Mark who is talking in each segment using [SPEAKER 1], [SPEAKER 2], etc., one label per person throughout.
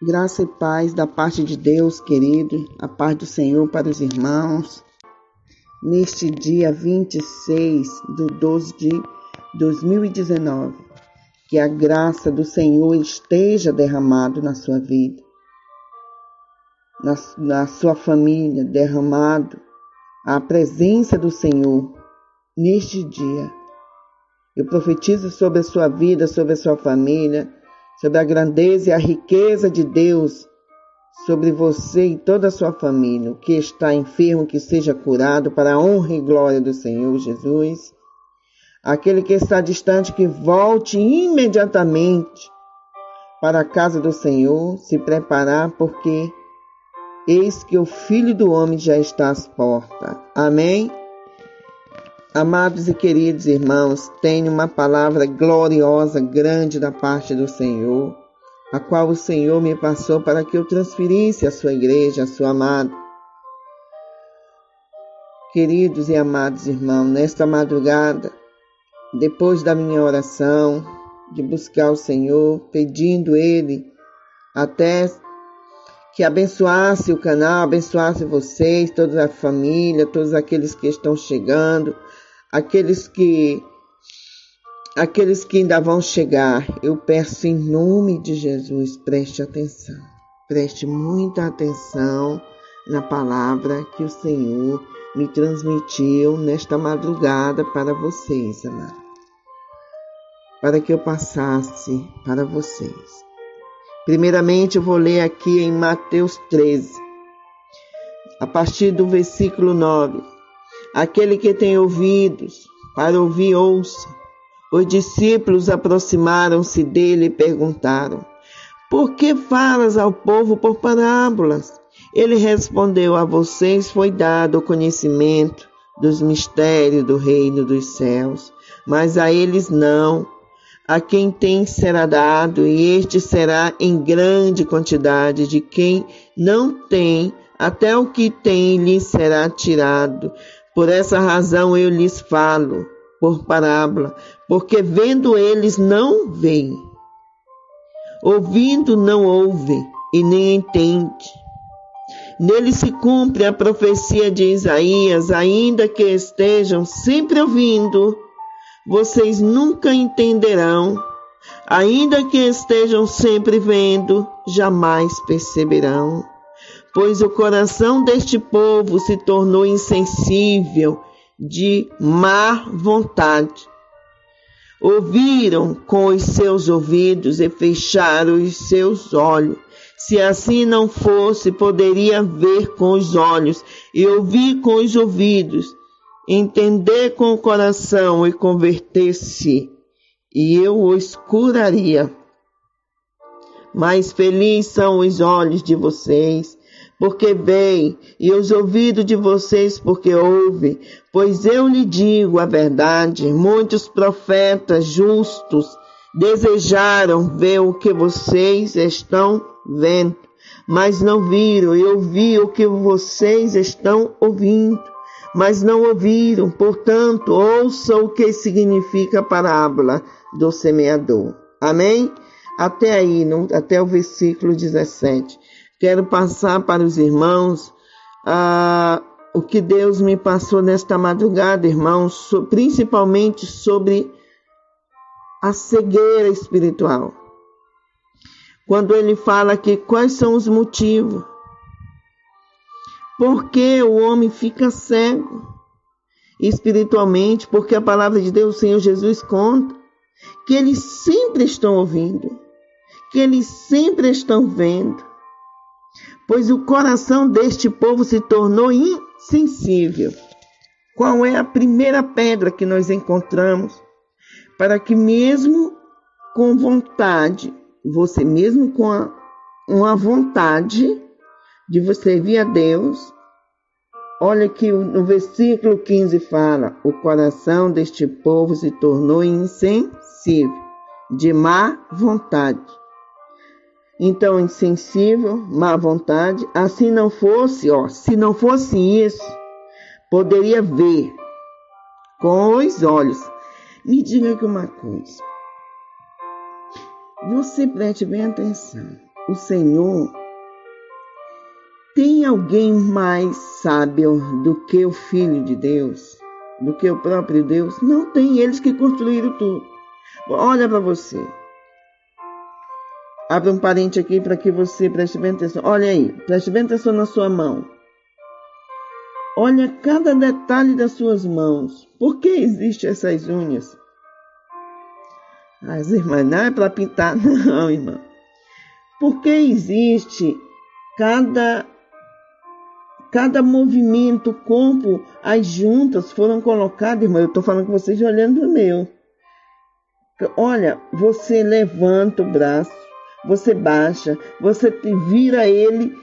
[SPEAKER 1] Graça e paz da parte de Deus, querido, a paz do Senhor para os irmãos. Neste dia 26/12 de 2019, que a graça do Senhor esteja derramado na sua vida, na sua família, derramado a presença do Senhor neste dia. Eu profetizo sobre a sua vida, sobre a sua família, sobre a grandeza e a riqueza de Deus, sobre você e toda a sua família. O que está enfermo, que seja curado para a honra e glória do Senhor Jesus. Aquele que está distante, que volte imediatamente para a casa do Senhor, se preparar, porque eis que o Filho do Homem já está às portas. Amém? Amados e queridos irmãos, tenho uma palavra gloriosa, grande da parte do Senhor, a qual o Senhor me passou para que eu transferisse à sua igreja, à sua amada. Queridos e amados irmãos, nesta madrugada, depois da minha oração, de buscar o Senhor, pedindo Ele até que abençoasse o canal, abençoasse vocês, toda a família, todos aqueles que estão chegando, aqueles que ainda vão chegar, eu peço em nome de Jesus, preste atenção, preste muita atenção na palavra que o Senhor me transmitiu nesta madrugada para vocês, amados, para que eu passasse para vocês. Primeiramente, eu vou ler aqui em Mateus 13, a partir do versículo 9. Aquele que tem ouvidos para ouvir, ouça. Os discípulos aproximaram-se dele e perguntaram: por que falas ao povo por parábolas? Ele respondeu: a vocês foi dado o conhecimento dos mistérios do reino dos céus, mas a eles não. A quem tem será dado, e este será em grande quantidade. De quem não tem, até o que tem lhe será tirado. Por essa razão eu lhes falo por parábola, porque vendo eles não veem, ouvindo não ouvem e nem entendem. Nele se cumpre a profecia de Isaías: ainda que estejam sempre ouvindo, vocês nunca entenderão. Ainda que estejam sempre vendo, jamais perceberão. Pois o coração deste povo se tornou insensível, de má vontade. Ouviram com os seus ouvidos e fecharam os seus olhos. Se assim não fosse, poderia ver com os olhos e ouvir com os ouvidos, entender com o coração e converter-se, e eu os curaria. Mas felizes são os olhos de vocês, porque veem, e os ouvidos de vocês, porque ouvem. Pois eu lhe digo a verdade, muitos profetas justos desejaram ver o que vocês estão vendo, mas não viram, e ouvir o que vocês estão ouvindo, mas não ouviram. Portanto, ouçam o que significa a parábola do semeador. Amém? Até aí, até o versículo 17. Quero passar para os irmãos o que Deus me passou nesta madrugada, irmãos, principalmente sobre a cegueira espiritual. Quando ele fala aqui, quais são os motivos? Por que o homem fica cego espiritualmente? Porque a palavra de Deus, o Senhor Jesus, conta que eles sempre estão ouvindo, que eles sempre estão vendo. Pois o coração deste povo se tornou insensível. Qual é a primeira pedra que nós encontramos para que mesmo com vontade, você mesmo com uma vontade de você servir a Deus, olha que no versículo 15 fala: o coração deste povo se tornou insensível, de má vontade. Então, insensível, má vontade, assim não fosse, se não fosse isso, poderia ver com os olhos. Me diga aqui uma coisa, você preste bem atenção, o Senhor, tem alguém mais sábio do que o Filho de Deus? Do que o próprio Deus? Não tem, eles que construíram tudo. Olha para você. Abre um parente aqui para que você preste bem atenção. Olha aí, preste bem atenção na sua mão. Olha cada detalhe das suas mãos. Por que existem essas unhas? As irmãs, não é para pintar, não, irmã. Por que existe cada movimento, o corpo, as juntas foram colocadas, irmã? Eu estou falando com vocês olhando para o meu. Olha, você levanta o braço, você baixa, você vira ele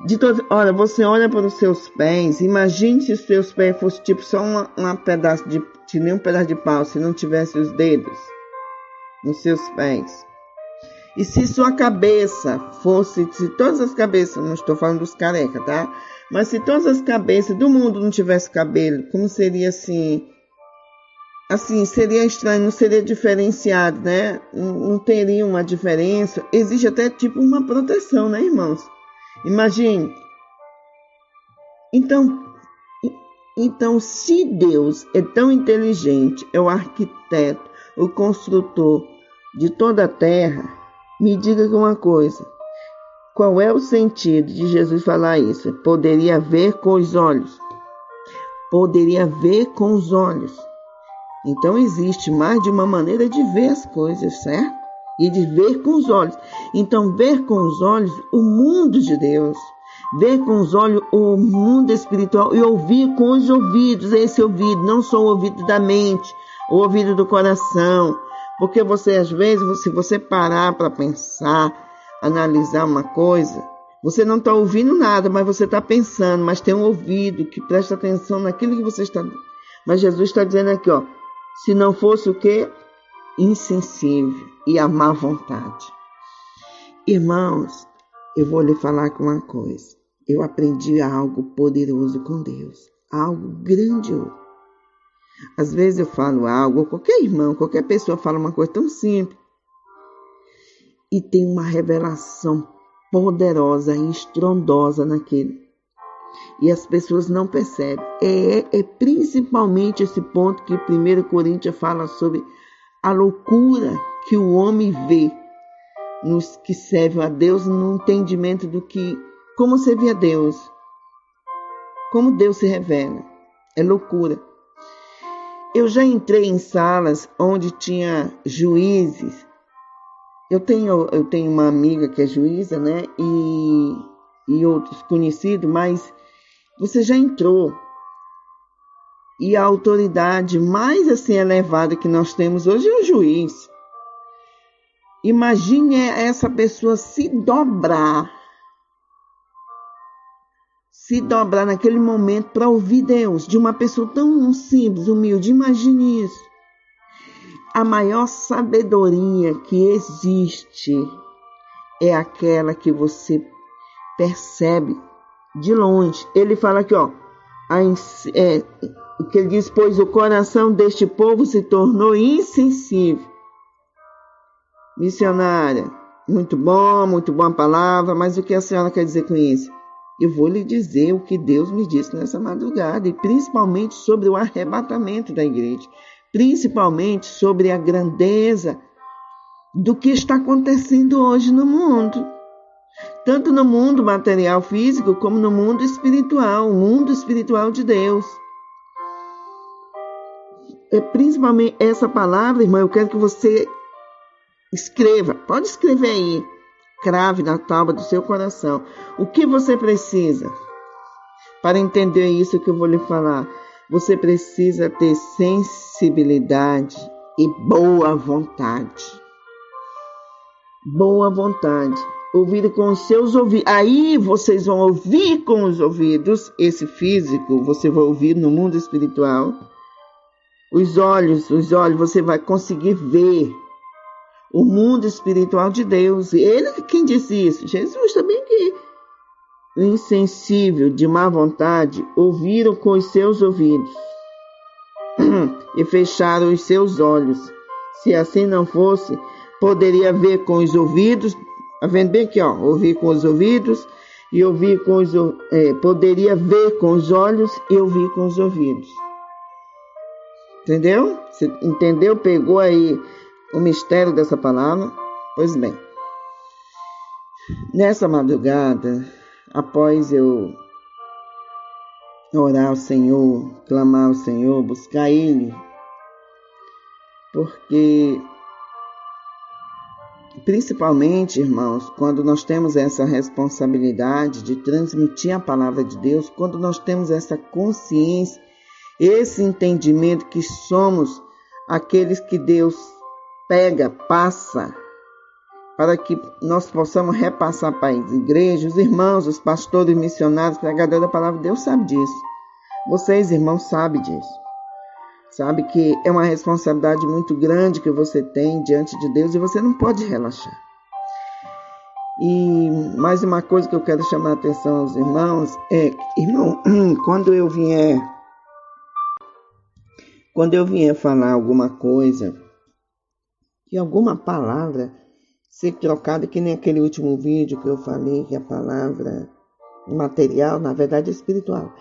[SPEAKER 1] de todo. Olha, você olha para os seus pés. Imagine se os seus pés fossem tipo só um pedaço de nem um pedaço de pau, se não tivesse os dedos nos seus pés. E se sua cabeça fosse, se todas as cabeças, não estou falando dos carecas, tá? Mas se todas as cabeças do mundo não tivesse cabelo, como seria assim? Assim, seria estranho, não seria diferenciado, né? Não teria uma diferença. Existe até tipo uma proteção, né, irmãos? Imagine. Então, se Deus é tão inteligente, é o arquiteto, o construtor de toda a terra, me diga uma coisa. Qual é o sentido de Jesus falar isso? Poderia ver com os olhos. Poderia ver com os olhos. Então existe mais de uma maneira de ver as coisas, certo? E de ver com os olhos. Então ver com os olhos o mundo de Deus. Ver com os olhos o mundo espiritual e ouvir com os ouvidos. Esse ouvido, não só o ouvido da mente, o ouvido do coração. Porque você, às vezes, se você parar para pensar, analisar uma coisa, você não está ouvindo nada, mas você está pensando, mas tem um ouvido que presta atenção naquilo que você está... Mas Jesus está dizendo aqui, ó, se não fosse o quê? Insensível e a má vontade. Irmãos, eu vou lhe falar com uma coisa. Eu aprendi algo poderoso com Deus, algo grandioso. Às vezes eu falo algo, qualquer irmão, qualquer pessoa fala uma coisa tão simples e tem uma revelação poderosa e estrondosa naquilo. E as pessoas não percebem. É principalmente esse ponto que 1 Coríntios fala sobre a loucura que o homem vê nos que servem a Deus no entendimento do que, como servir a Deus, como Deus se revela. É loucura. Eu já entrei em salas onde tinha juízes. Eu tenho uma amiga que é juíza, né? E outros conhecidos, mas você já entrou. E a autoridade mais assim elevada que nós temos hoje é o juiz. Imagine essa pessoa se dobrar naquele momento para ouvir Deus, de uma pessoa tão simples, humilde. Imagine isso. A maior sabedoria que existe é aquela que você percebe de longe. Ele fala aqui, ó, o que ele diz, pois o coração deste povo se tornou insensível. Missionária, muito bom a palavra, mas o que a senhora quer dizer com isso? Eu vou lhe dizer o que Deus me disse nessa madrugada, e principalmente sobre o arrebatamento da igreja, principalmente sobre a grandeza do que está acontecendo hoje no mundo, tanto no mundo material físico como no mundo espiritual, o mundo espiritual de Deus. É principalmente essa palavra, irmã, eu quero que você escreva, pode escrever aí, crave na tábua do seu coração. O que você precisa para entender isso que eu vou lhe falar? Você precisa ter sensibilidade e boa vontade. Boa vontade. Ouvir com os seus ouvidos. Aí vocês vão ouvir com os ouvidos. Esse físico você vai ouvir no mundo espiritual. Os olhos, você vai conseguir ver o mundo espiritual de Deus. Ele quem disse isso? Jesus também que o insensível de má vontade ouviram com os seus ouvidos e fecharam os seus olhos. Se assim não fosse, poderia ver com os ouvidos, Tá vendo bem aqui, ó? Ouvir com os ouvidos e ouvir com os... poderia ver com os olhos e ouvir com os ouvidos. Entendeu? Você entendeu? Pegou aí o mistério dessa palavra? Pois bem. Nessa madrugada, após eu orar ao Senhor, clamar ao Senhor, buscar Ele, porque principalmente, irmãos, quando nós temos essa responsabilidade de transmitir a palavra de Deus, quando nós temos essa consciência, esse entendimento que somos aqueles que Deus pega, passa, para que nós possamos repassar para a igreja, os irmãos, os pastores, missionários, pregadores da palavra, Deus sabe disso. Vocês, irmãos, sabem disso. Sabe que é uma responsabilidade muito grande que você tem diante de Deus e você não pode relaxar. E mais uma coisa que eu quero chamar a atenção aos irmãos é, irmão, quando eu vier falar alguma coisa, que alguma palavra ser trocada, que nem aquele último vídeo que eu falei, que a palavra material, na verdade, é espiritual.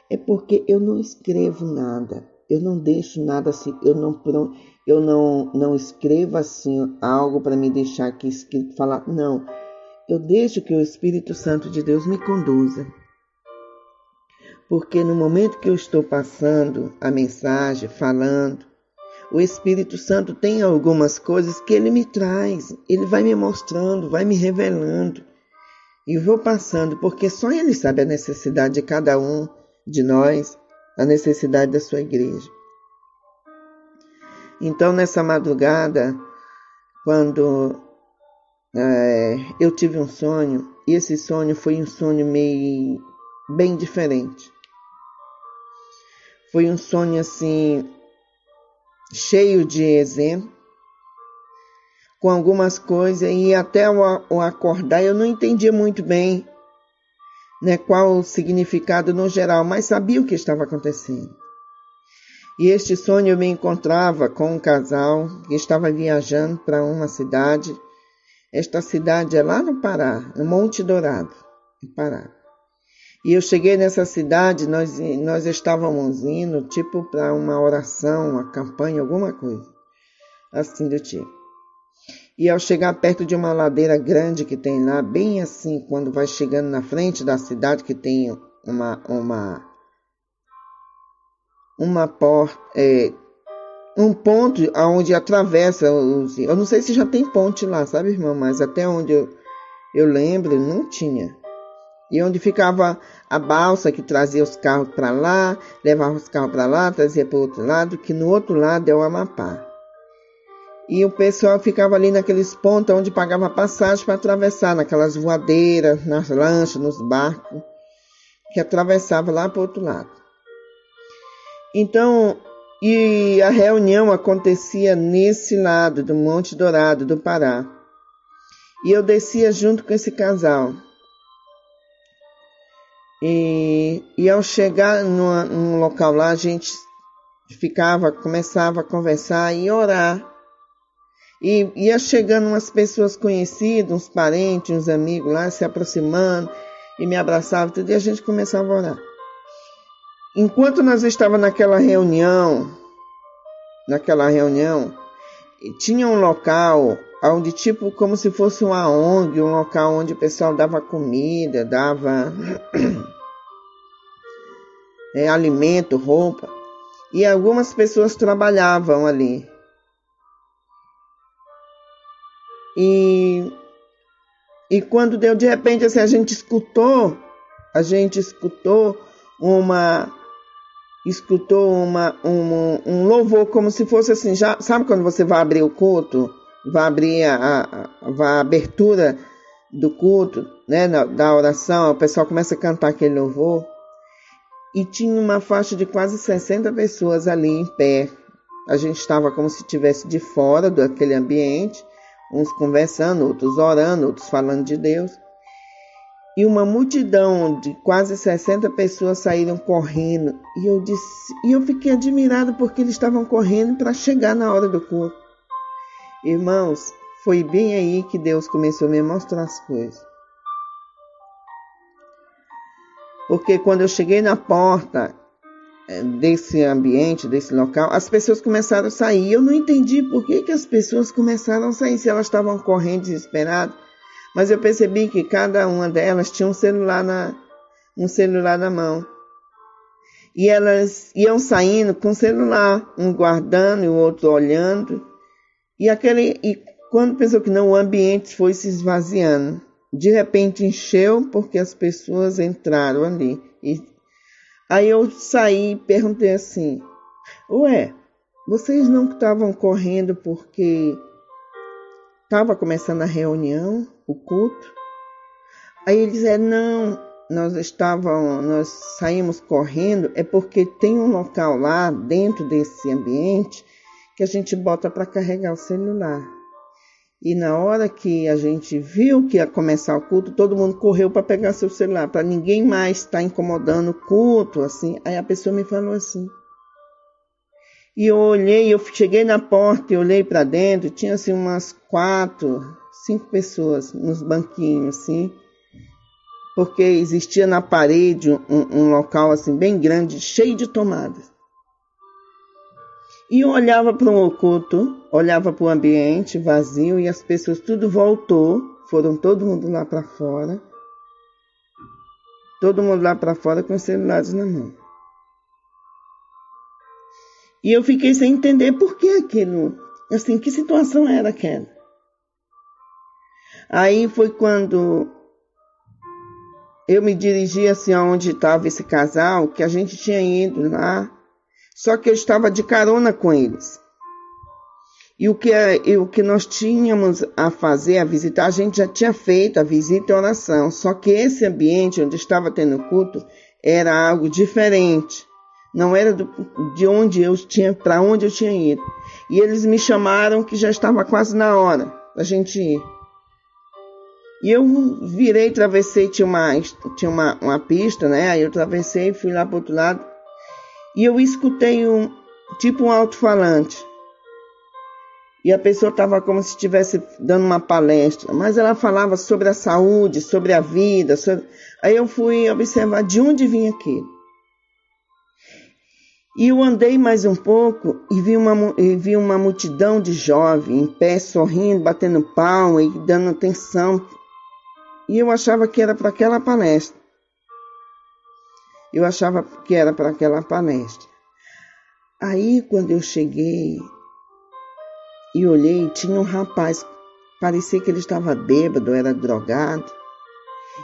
[SPEAKER 1] É porque eu não escrevo nada, eu não deixo nada assim, eu não escrevo assim algo para me deixar aqui escrito, falar, não. Eu deixo que o Espírito Santo de Deus me conduza. Porque no momento que eu estou passando a mensagem, falando, o Espírito Santo tem algumas coisas que Ele me traz, Ele vai me mostrando, vai me revelando. E eu vou passando, porque só Ele sabe a necessidade de cada um de nós, a necessidade da sua igreja. Então, nessa madrugada, quando eu tive um sonho, e esse sonho foi um sonho meio bem diferente. Foi um sonho assim, cheio de exemplo, com algumas coisas, e até ao acordar eu não entendia muito bem, né, qual o significado no geral, mas sabia o que estava acontecendo. E este sonho eu me encontrava com um casal que estava viajando para uma cidade. Esta cidade é lá no Pará, no Monte Dourado, no Pará. E eu cheguei nessa cidade, nós estávamos indo tipo para uma oração, uma campanha, alguma coisa assim do tipo. E ao chegar perto de uma ladeira grande que tem lá, bem assim, quando vai chegando na frente da cidade, que tem um ponto onde atravessa eu não sei se já tem ponte lá, sabe, irmão? Mas até onde eu lembro, não tinha. E onde ficava a balsa que trazia os carros para lá, levava os carros para lá, trazia para o outro lado, que no outro lado é o Amapá. E o pessoal ficava ali naqueles pontos onde pagava passagem para atravessar, naquelas voadeiras, nas lanchas, nos barcos, que atravessava lá para o outro lado. Então, e a reunião acontecia nesse lado do Monte Dourado, do Pará. E eu descia junto com esse casal. E ao chegar num local lá, a gente começava a conversar e orar. E ia chegando umas pessoas conhecidas, uns parentes, uns amigos lá, se aproximando, e me abraçavam, tudo, e a gente começava a orar. Enquanto nós estávamos naquela reunião, tinha um local onde, tipo, como se fosse uma ONG, um local onde o pessoal dava comida, dava alimento, roupa, e algumas pessoas trabalhavam ali. E quando deu, de repente, assim, a gente escutou um louvor, como se fosse assim, já sabe quando você vai abrir o culto, vai abrir a abertura do culto, né, da oração, o pessoal começa a cantar aquele louvor, e tinha uma faixa de quase 60 pessoas ali em pé. A gente estava como se estivesse de fora daquele ambiente, uns conversando, outros orando, outros falando de Deus. E uma multidão de quase 60 pessoas saíram correndo. E eu fiquei admirado porque eles estavam correndo para chegar na hora do culto. Irmãos, foi bem aí que Deus começou a me mostrar as coisas. Porque quando eu cheguei na porta desse ambiente, desse local, as pessoas começaram a sair. Eu não entendi por que as pessoas começaram a sair, se elas estavam correndo desesperadas. Mas eu percebi que cada uma delas tinha um celular na mão. E elas iam saindo com o celular, um guardando e o outro olhando. E quando pensou que não, o ambiente foi se esvaziando. De repente encheu porque as pessoas entraram ali. Aí eu saí e perguntei assim: ué, vocês não estavam correndo porque estava começando a reunião, o culto? Aí eles disseram: não, nós saímos correndo, é porque tem um local lá dentro desse ambiente que a gente bota para carregar o celular. E na hora que a gente viu que ia começar o culto, todo mundo correu para pegar seu celular, para ninguém mais estar incomodando o culto, assim. Aí a pessoa me falou assim. E eu olhei, eu cheguei na porta e olhei para dentro, tinha assim umas 4, 5 pessoas nos banquinhos, assim. Porque existia na parede um local assim bem grande, cheio de tomadas. E eu olhava para o culto, olhava para o ambiente vazio e as pessoas tudo voltou, foram todo mundo lá para fora. Todo mundo lá para fora com os celulares na mão. E eu fiquei sem entender por que aquilo, assim, que situação era aquela. Aí foi quando eu me dirigi assim aonde estava esse casal, que a gente tinha ido lá. Só que eu estava de carona com eles. E o que nós tínhamos a fazer, a visitar, a gente já tinha feito a visita e a oração. Só que esse ambiente onde estava tendo culto era algo diferente. Não era de onde eu tinha, para onde eu tinha ido. E eles me chamaram que já estava quase na hora da gente ir. E eu virei, travessei, tinha uma pista, né? Aí eu atravessei, fui lá para o outro lado. E eu escutei tipo um alto-falante. E a pessoa estava como se estivesse dando uma palestra. Mas ela falava sobre a saúde, sobre a vida. Aí eu fui observar de onde vinha aquilo. E eu andei mais um pouco e vi uma multidão de jovens em pé, sorrindo, batendo palma e dando atenção. E eu achava que era para aquela palestra. Eu achava que era para aquela palestra. Aí, quando eu cheguei e olhei, tinha um rapaz, parecia que ele estava bêbado, era drogado.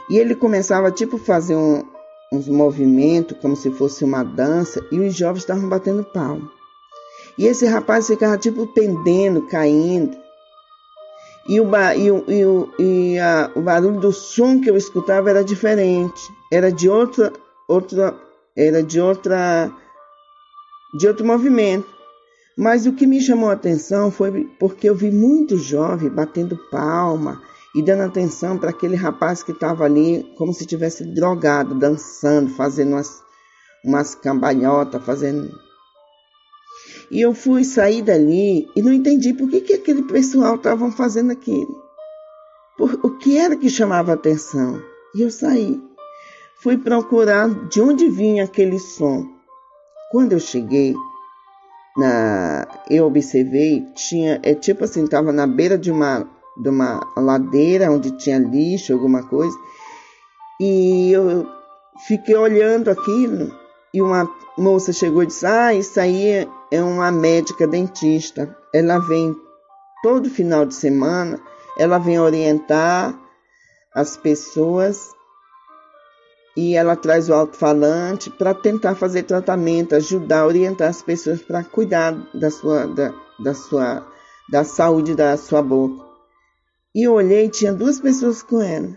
[SPEAKER 1] E ele começava, tipo, fazer uns movimentos, como se fosse uma dança, e os jovens estavam batendo palma. E esse rapaz ficava, tipo, pendendo, caindo. E o barulho do som que eu escutava era diferente. Era de outro movimento. Mas o que me chamou a atenção foi porque eu vi muitos jovens batendo palma e dando atenção para aquele rapaz que estava ali como se tivesse drogado, dançando, fazendo umas cambalhotas, fazendo... E eu fui sair dali e não entendi por que aquele pessoal estava fazendo aquilo. O que era que chamava a atenção? E eu saí. Fui procurar de onde vinha aquele som. Quando eu cheguei, eu observei, tipo assim, estava na beira de uma ladeira onde tinha lixo, alguma coisa. E eu fiquei olhando aquilo e uma moça chegou e disse: isso aí é uma médica dentista. Ela vem todo final de semana, ela vem orientar as pessoas. E ela traz o alto-falante para tentar fazer tratamento, ajudar, orientar as pessoas para cuidar da saúde da sua boca. E eu olhei, tinha 2 pessoas com ela.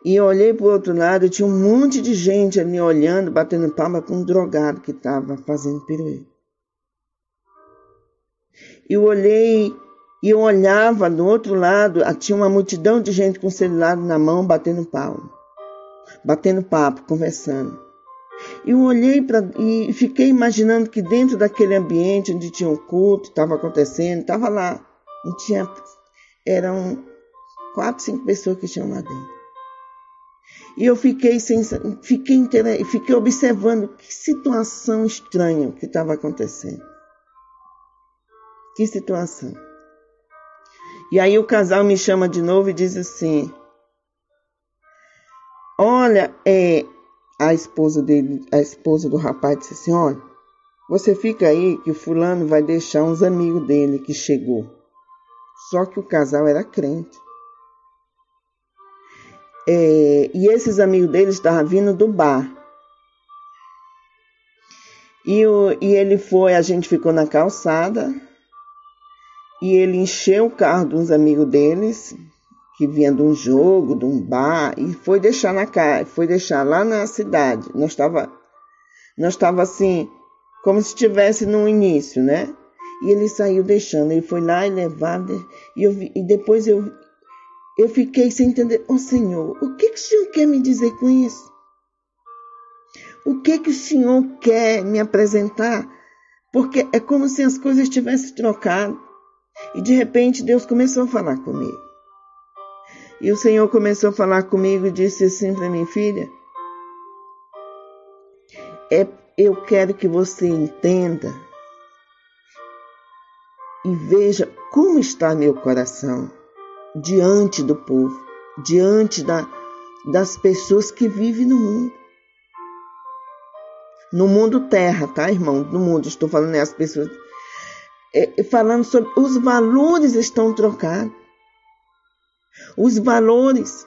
[SPEAKER 1] E eu olhei para o outro lado, tinha um monte de gente ali olhando, batendo palma para um drogado que estava fazendo pirueta. Eu olhei... E eu olhava do outro lado, tinha uma multidão de gente com o celular na mão, batendo palma, batendo papo, conversando. Eu olhei e fiquei imaginando que dentro daquele ambiente onde tinha um culto, estava acontecendo, estava lá. Eram 4, 5 pessoas que tinham lá dentro. E eu fiquei observando que situação estranha que estava acontecendo. Que situação. E aí o casal me chama de novo e diz assim: olha, a esposa do rapaz disse assim: olha, você fica aí que o fulano vai deixar uns amigos dele que chegou. Só que o casal era crente. E esses amigos dele estavam vindo do bar. E a gente ficou na calçada, e ele encheu o carro de uns amigos deles, que vinha de um jogo, de um bar, e foi deixar lá na cidade. Nós estava assim, como se estivesse no início, né? E ele saiu deixando, ele foi lá e levava, e depois eu fiquei sem entender. Senhor, o que o Senhor quer me dizer com isso? O que o Senhor quer me apresentar? Porque é como se as coisas tivessem trocado. E de repente Deus começou a falar comigo. E o Senhor começou a falar comigo e disse assim para mim: filha, eu quero que você entenda e veja como está meu coração diante do povo, diante das pessoas que vivem no mundo. No mundo terra, tá, irmão? No mundo, estou falando as pessoas. Falando sobre os valores estão trocados. Os valores.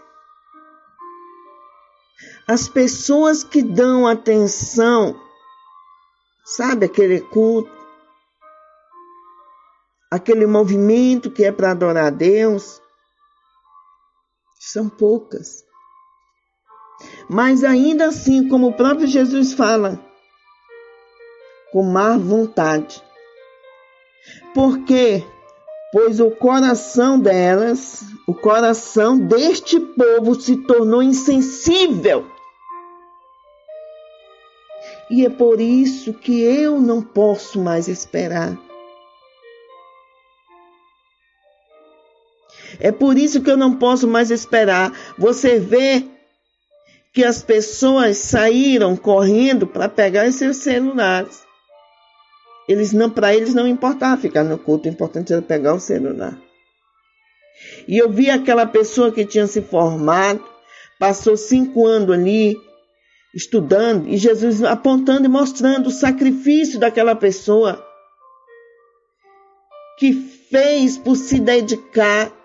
[SPEAKER 1] As pessoas que dão atenção, sabe, aquele culto, aquele movimento que é para adorar a Deus, são poucas. Mas ainda assim, como o próprio Jesus fala, com má vontade. Por quê? Pois o coração delas, o coração deste povo se tornou insensível. E é por isso que eu não posso mais esperar. É por isso que eu não posso mais esperar. Você vê que as pessoas saíram correndo para pegar os seus celulares. Para eles não importava ficar no culto, o importante era pegar o celular. E eu vi aquela pessoa que tinha se formado, passou 5 anos ali, estudando, e Jesus apontando e mostrando o sacrifício daquela pessoa que fez por se dedicando,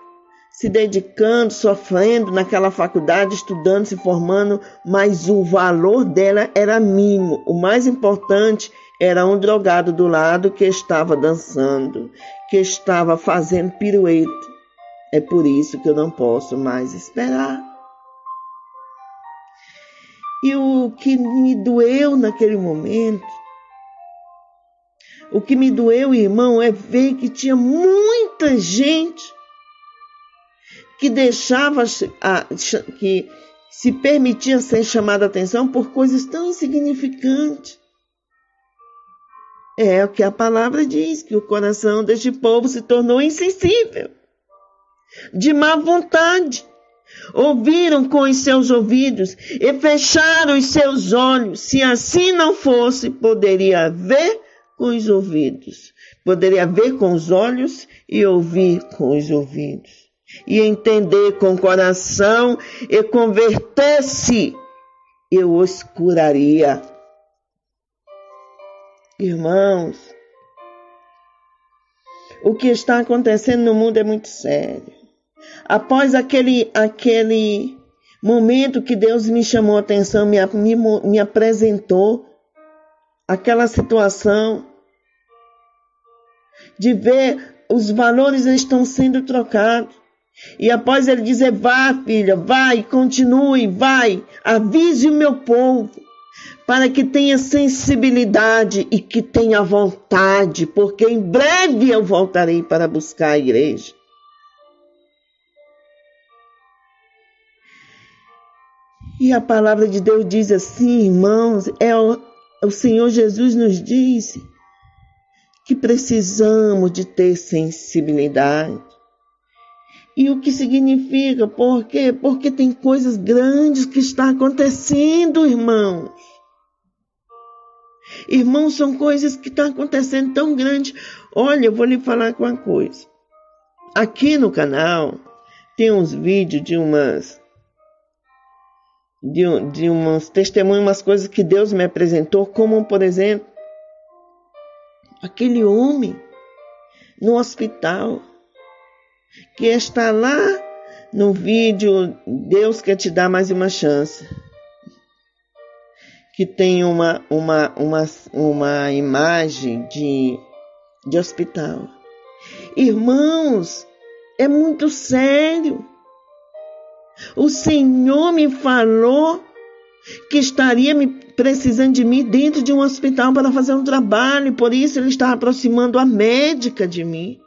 [SPEAKER 1] sofrendo naquela faculdade, estudando, se formando, mas o valor dela era mínimo. O mais importante era um drogado do lado que estava dançando, que estava fazendo pirueta. É por isso que eu não posso mais esperar. E o que me doeu naquele momento, o que me doeu, irmão, é ver que tinha muita gente que que se permitia ser chamada a atenção por coisas tão insignificantes. É o que a palavra diz, que o coração deste povo se tornou insensível, de má vontade. Ouviram com os seus ouvidos e fecharam os seus olhos. Se assim não fosse, poderia ver com os ouvidos. Poderia ver com os olhos e ouvir com os ouvidos. E entender com o coração e converter-se, eu os curaria. Irmãos, o que está acontecendo no mundo é muito sério. Após aquele momento que Deus me chamou a atenção, me apresentou aquela situação de ver os valores estão sendo trocados. E após ele dizer: vá, filha, vai, continue, vai, avise o meu povo, para que tenha sensibilidade e que tenha vontade, porque em breve eu voltarei para buscar a igreja. E a palavra de Deus diz assim, irmãos, o Senhor Jesus nos diz que precisamos de ter sensibilidade. E o que significa? Por quê? Porque tem coisas grandes que estão acontecendo, irmãos. Irmãos, são coisas que estão acontecendo tão grandes. Olha, eu vou lhe falar uma coisa. Aqui no canal tem uns vídeos de umas testemunhos, umas coisas que Deus me apresentou, como, por exemplo, aquele homem no hospital que está lá no vídeo Deus quer te dar mais uma chance, que tem uma imagem de hospital. Irmãos, é muito sério. O Senhor me falou que estaria precisando de mim dentro de um hospital para fazer um trabalho, por isso Ele estava aproximando a médica de mim,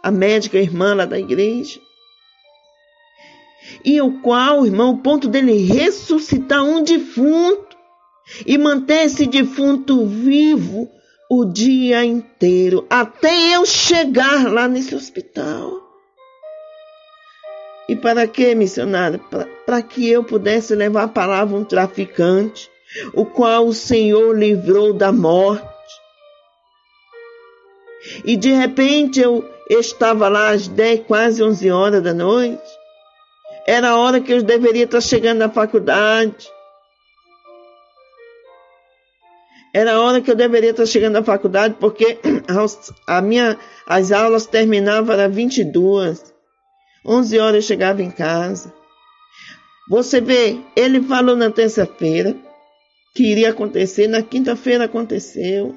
[SPEAKER 1] a médica irmã lá da igreja, e o qual, irmão, o ponto dele ressuscitar um defunto e manter esse defunto vivo o dia inteiro, até eu chegar lá nesse hospital. E para que, missionário? Para que eu pudesse levar a palavra a um traficante, o qual o Senhor livrou da morte. E de repente eu estava lá às 10, quase 11 horas da noite. Era a hora que eu deveria estar chegando na faculdade. Era a hora que eu deveria estar chegando na faculdade, porque as aulas terminavam às 22. 11 horas eu chegava em casa. Você vê, ele falou na terça-feira que iria acontecer, na quinta-feira aconteceu.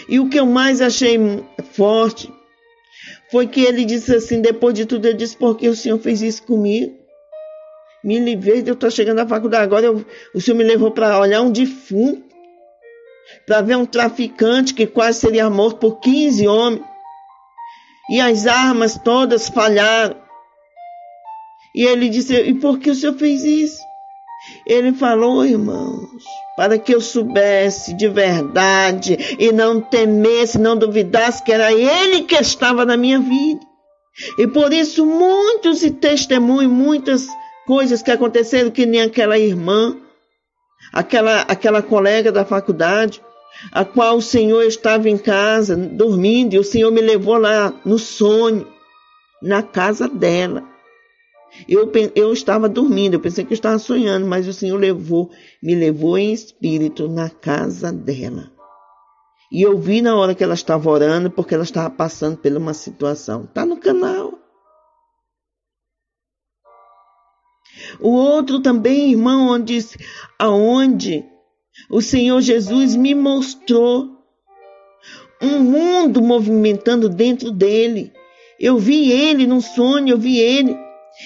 [SPEAKER 1] E o que eu mais achei forte foi que ele disse assim, depois de tudo, ele disse, por que o Senhor fez isso comigo? Me livrei de eu estar chegando na faculdade, agora o Senhor me levou para olhar um defunto, para ver um traficante que quase seria morto por 15 homens. E as armas todas falharam. E ele disse, e por que o Senhor fez isso? Ele falou, irmãos, para que eu soubesse de verdade e não temesse, não duvidasse que era Ele que estava na minha vida. E por isso muitos testemunhos, muitas coisas que aconteceram, que nem aquela irmã, aquela colega da faculdade, a qual o Senhor estava em casa, dormindo, e o Senhor me levou lá no sonho, na casa dela. Eu estava dormindo, eu pensei que eu estava sonhando, mas o Senhor me levou em espírito na casa dela. E eu vi na hora que ela estava orando, porque ela estava passando por uma situação. Está no canal. O outro também, irmão, aonde o Senhor Jesus me mostrou um mundo movimentando dentro dele. Eu vi ele num sonho, eu vi ele.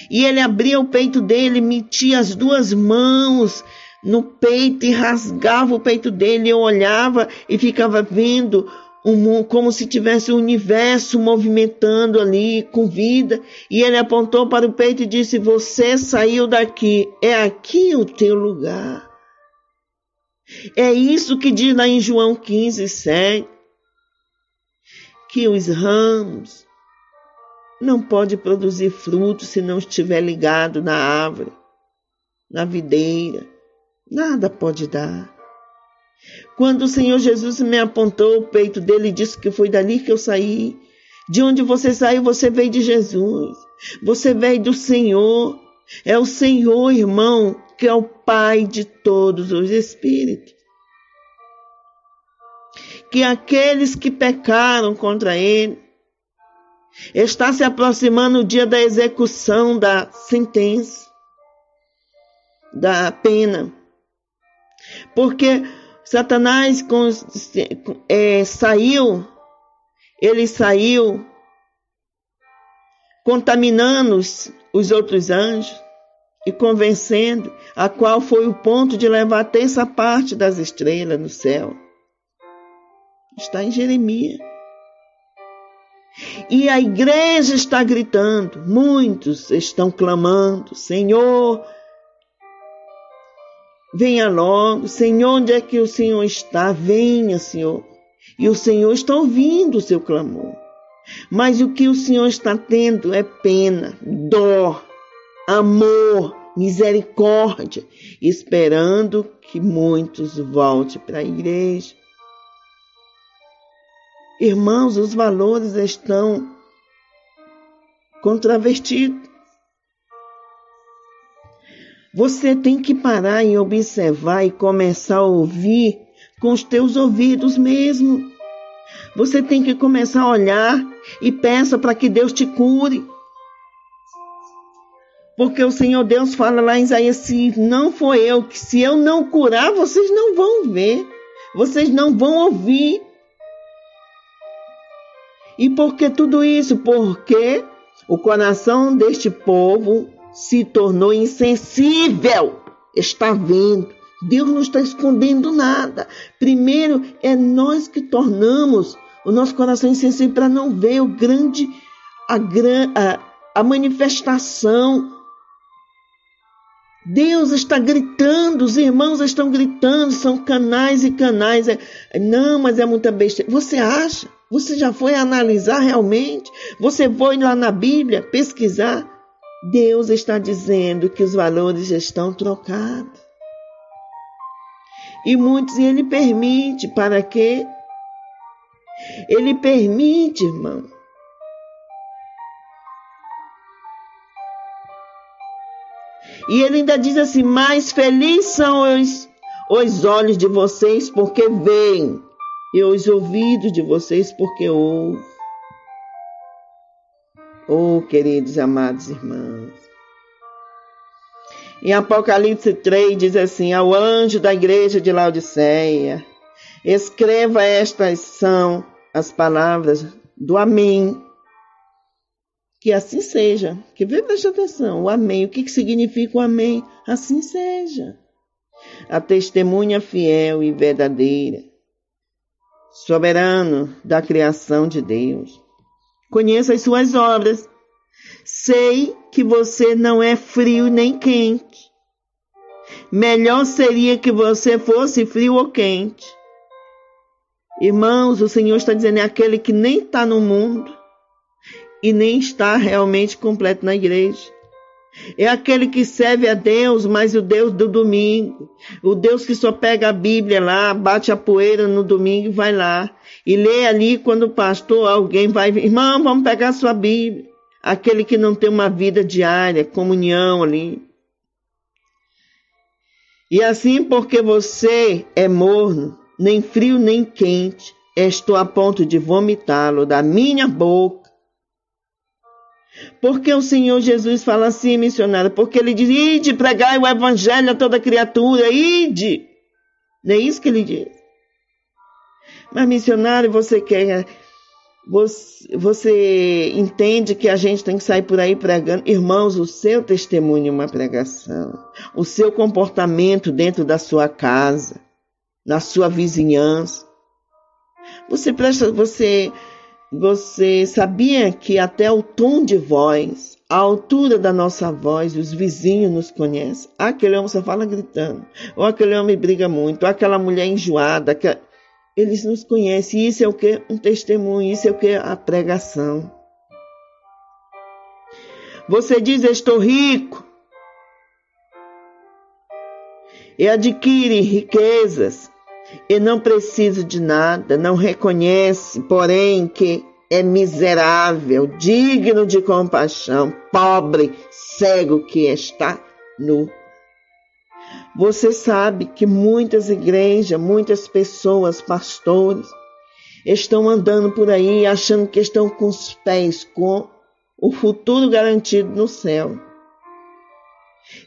[SPEAKER 1] E ele abria o peito dele, metia as duas mãos no peito e rasgava o peito dele. Eu olhava e ficava vendo como se tivesse o universo movimentando ali com vida. E ele apontou para o peito e disse, você saiu daqui, é aqui o teu lugar. É isso que diz lá em João 15:7, que os ramos não podem produzir fruto se não estiver ligado na árvore, na videira. Nada pode dar. Quando o Senhor Jesus me apontou o peito dele e disse que foi dali que eu saí, de onde você saiu, você veio de Jesus, você veio do Senhor. É o Senhor, irmão, que é o Pai de todos os espíritos. Que aqueles que pecaram contra ele, está se aproximando o dia da execução da sentença, da pena. Porque Satanás saiu contaminando os outros anjos e convencendo, a qual foi o ponto de levar a terça parte das estrelas no céu. Está em Jeremias. E a igreja está gritando, muitos estão clamando, Senhor, Venha logo. Senhor, onde é que o Senhor está? Venha, Senhor. E o Senhor está ouvindo o seu clamor. Mas o que o Senhor está tendo é pena, dó, amor, misericórdia, esperando que muitos voltem para a igreja. Irmãos, os valores estão contravertidos. Você tem que parar e observar e começar a ouvir com os teus ouvidos mesmo. Você tem que começar a olhar e peça para que Deus te cure. Porque o Senhor Deus fala lá em Isaías, se não for eu, que se eu não curar, vocês não vão ver, vocês não vão ouvir. E por que tudo isso? Porque o coração deste povo se tornou insensível. Está vendo? Deus não está escondendo nada. Primeiro, é nós que tornamos o nosso coração insensível para não ver a manifestação. Deus está gritando, os irmãos estão gritando, são canais e canais. Não, mas é muita besteira. Você acha? Você já foi analisar realmente? Você foi lá na Bíblia pesquisar? Deus está dizendo que os valores estão trocados. E muitos, Ele permite, para quê? Ele permite, irmão. E Ele ainda diz assim, mais felizes são os olhos de vocês porque veem, e os ouvidos de vocês porque ouvem. Oh, queridos amados irmãos. Em Apocalipse 3 diz assim, ao anjo da igreja de Laodiceia, escreva estas são as palavras do Amém. Que assim seja. Que vê, preste atenção, o Amém. O que significa o Amém? Assim seja. A testemunha fiel e verdadeira, soberano da criação de Deus. Conheça as suas obras. Sei que você não é frio nem quente. Melhor seria que você fosse frio ou quente. Irmãos, o Senhor está dizendo, é aquele que nem está no mundo e nem está realmente completo na igreja. É aquele que serve a Deus, mas o Deus do domingo. O Deus que só pega a Bíblia lá, bate a poeira no domingo e vai lá. E lê ali quando o pastor, alguém vai, irmão, vamos pegar a sua Bíblia. Aquele que não tem uma vida diária, comunhão ali. E assim, porque você é morno, nem frio nem quente, estou a ponto de vomitá-lo da minha boca. Porque o Senhor Jesus fala assim, missionário, porque Ele diz, ide, pregai o evangelho a toda criatura, ide. Não é isso que Ele diz. Mas, missionário, você entende que a gente tem que sair por aí pregando? Irmãos, o seu testemunho é uma pregação. O seu comportamento dentro da sua casa, na sua vizinhança. Você sabia que até o tom de voz, a altura da nossa voz, os vizinhos nos conhecem? Aquele homem só fala gritando, ou aquele homem briga muito, ou aquela mulher enjoada. Eles nos conhecem. Isso é o que? Um testemunho. Isso é o que? A pregação. Você diz, estou rico. E adquire riquezas. E não preciso de nada. Não reconhece, porém, que é miserável, digno de compaixão, pobre, cego que está nu. Você sabe que muitas igrejas, muitas pessoas, pastores, estão andando por aí achando que estão com os pés, com o futuro garantido no céu.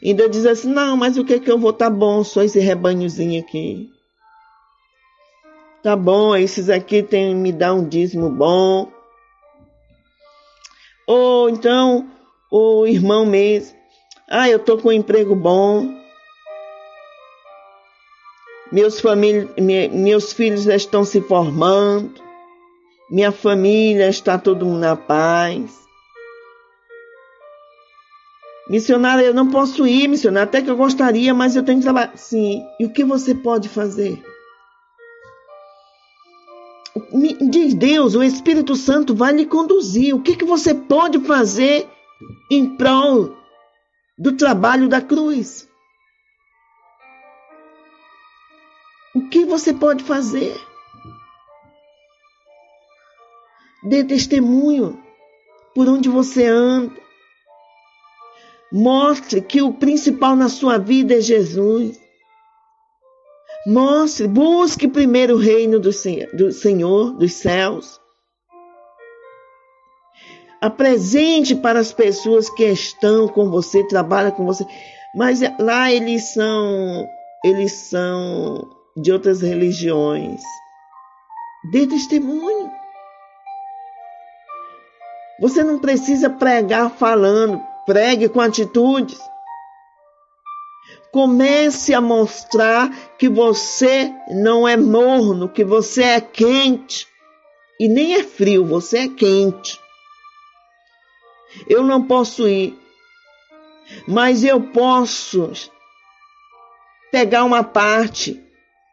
[SPEAKER 1] Ainda diz assim, não, mas o que é que eu vou? Tá bom, só esse rebanhozinho aqui. Tá bom, esses aqui me dão um dízimo bom. Ou então, o irmão mesmo, eu tô com um emprego bom. Meus filhos estão se formando. Minha família está todo mundo na paz. Missionária, eu não posso ir, missionária, até que eu gostaria, mas eu tenho que trabalhar. Sim, e o que você pode fazer? Diz Deus, o Espírito Santo vai lhe conduzir. O que você pode fazer em prol do trabalho da cruz? O que você pode fazer? Dê testemunho por onde você anda. Mostre que o principal na sua vida é Jesus. Mostre, busque primeiro o reino do Senhor, dos céus. Apresente para as pessoas que estão com você, trabalham com você. Mas lá eles são de outras religiões. Dê testemunho. Você não precisa pregar falando. Pregue com atitudes. Comece a mostrar que você não é morno, que você é quente. E nem é frio, você é quente. Eu não posso ir, mas eu posso pegar uma parte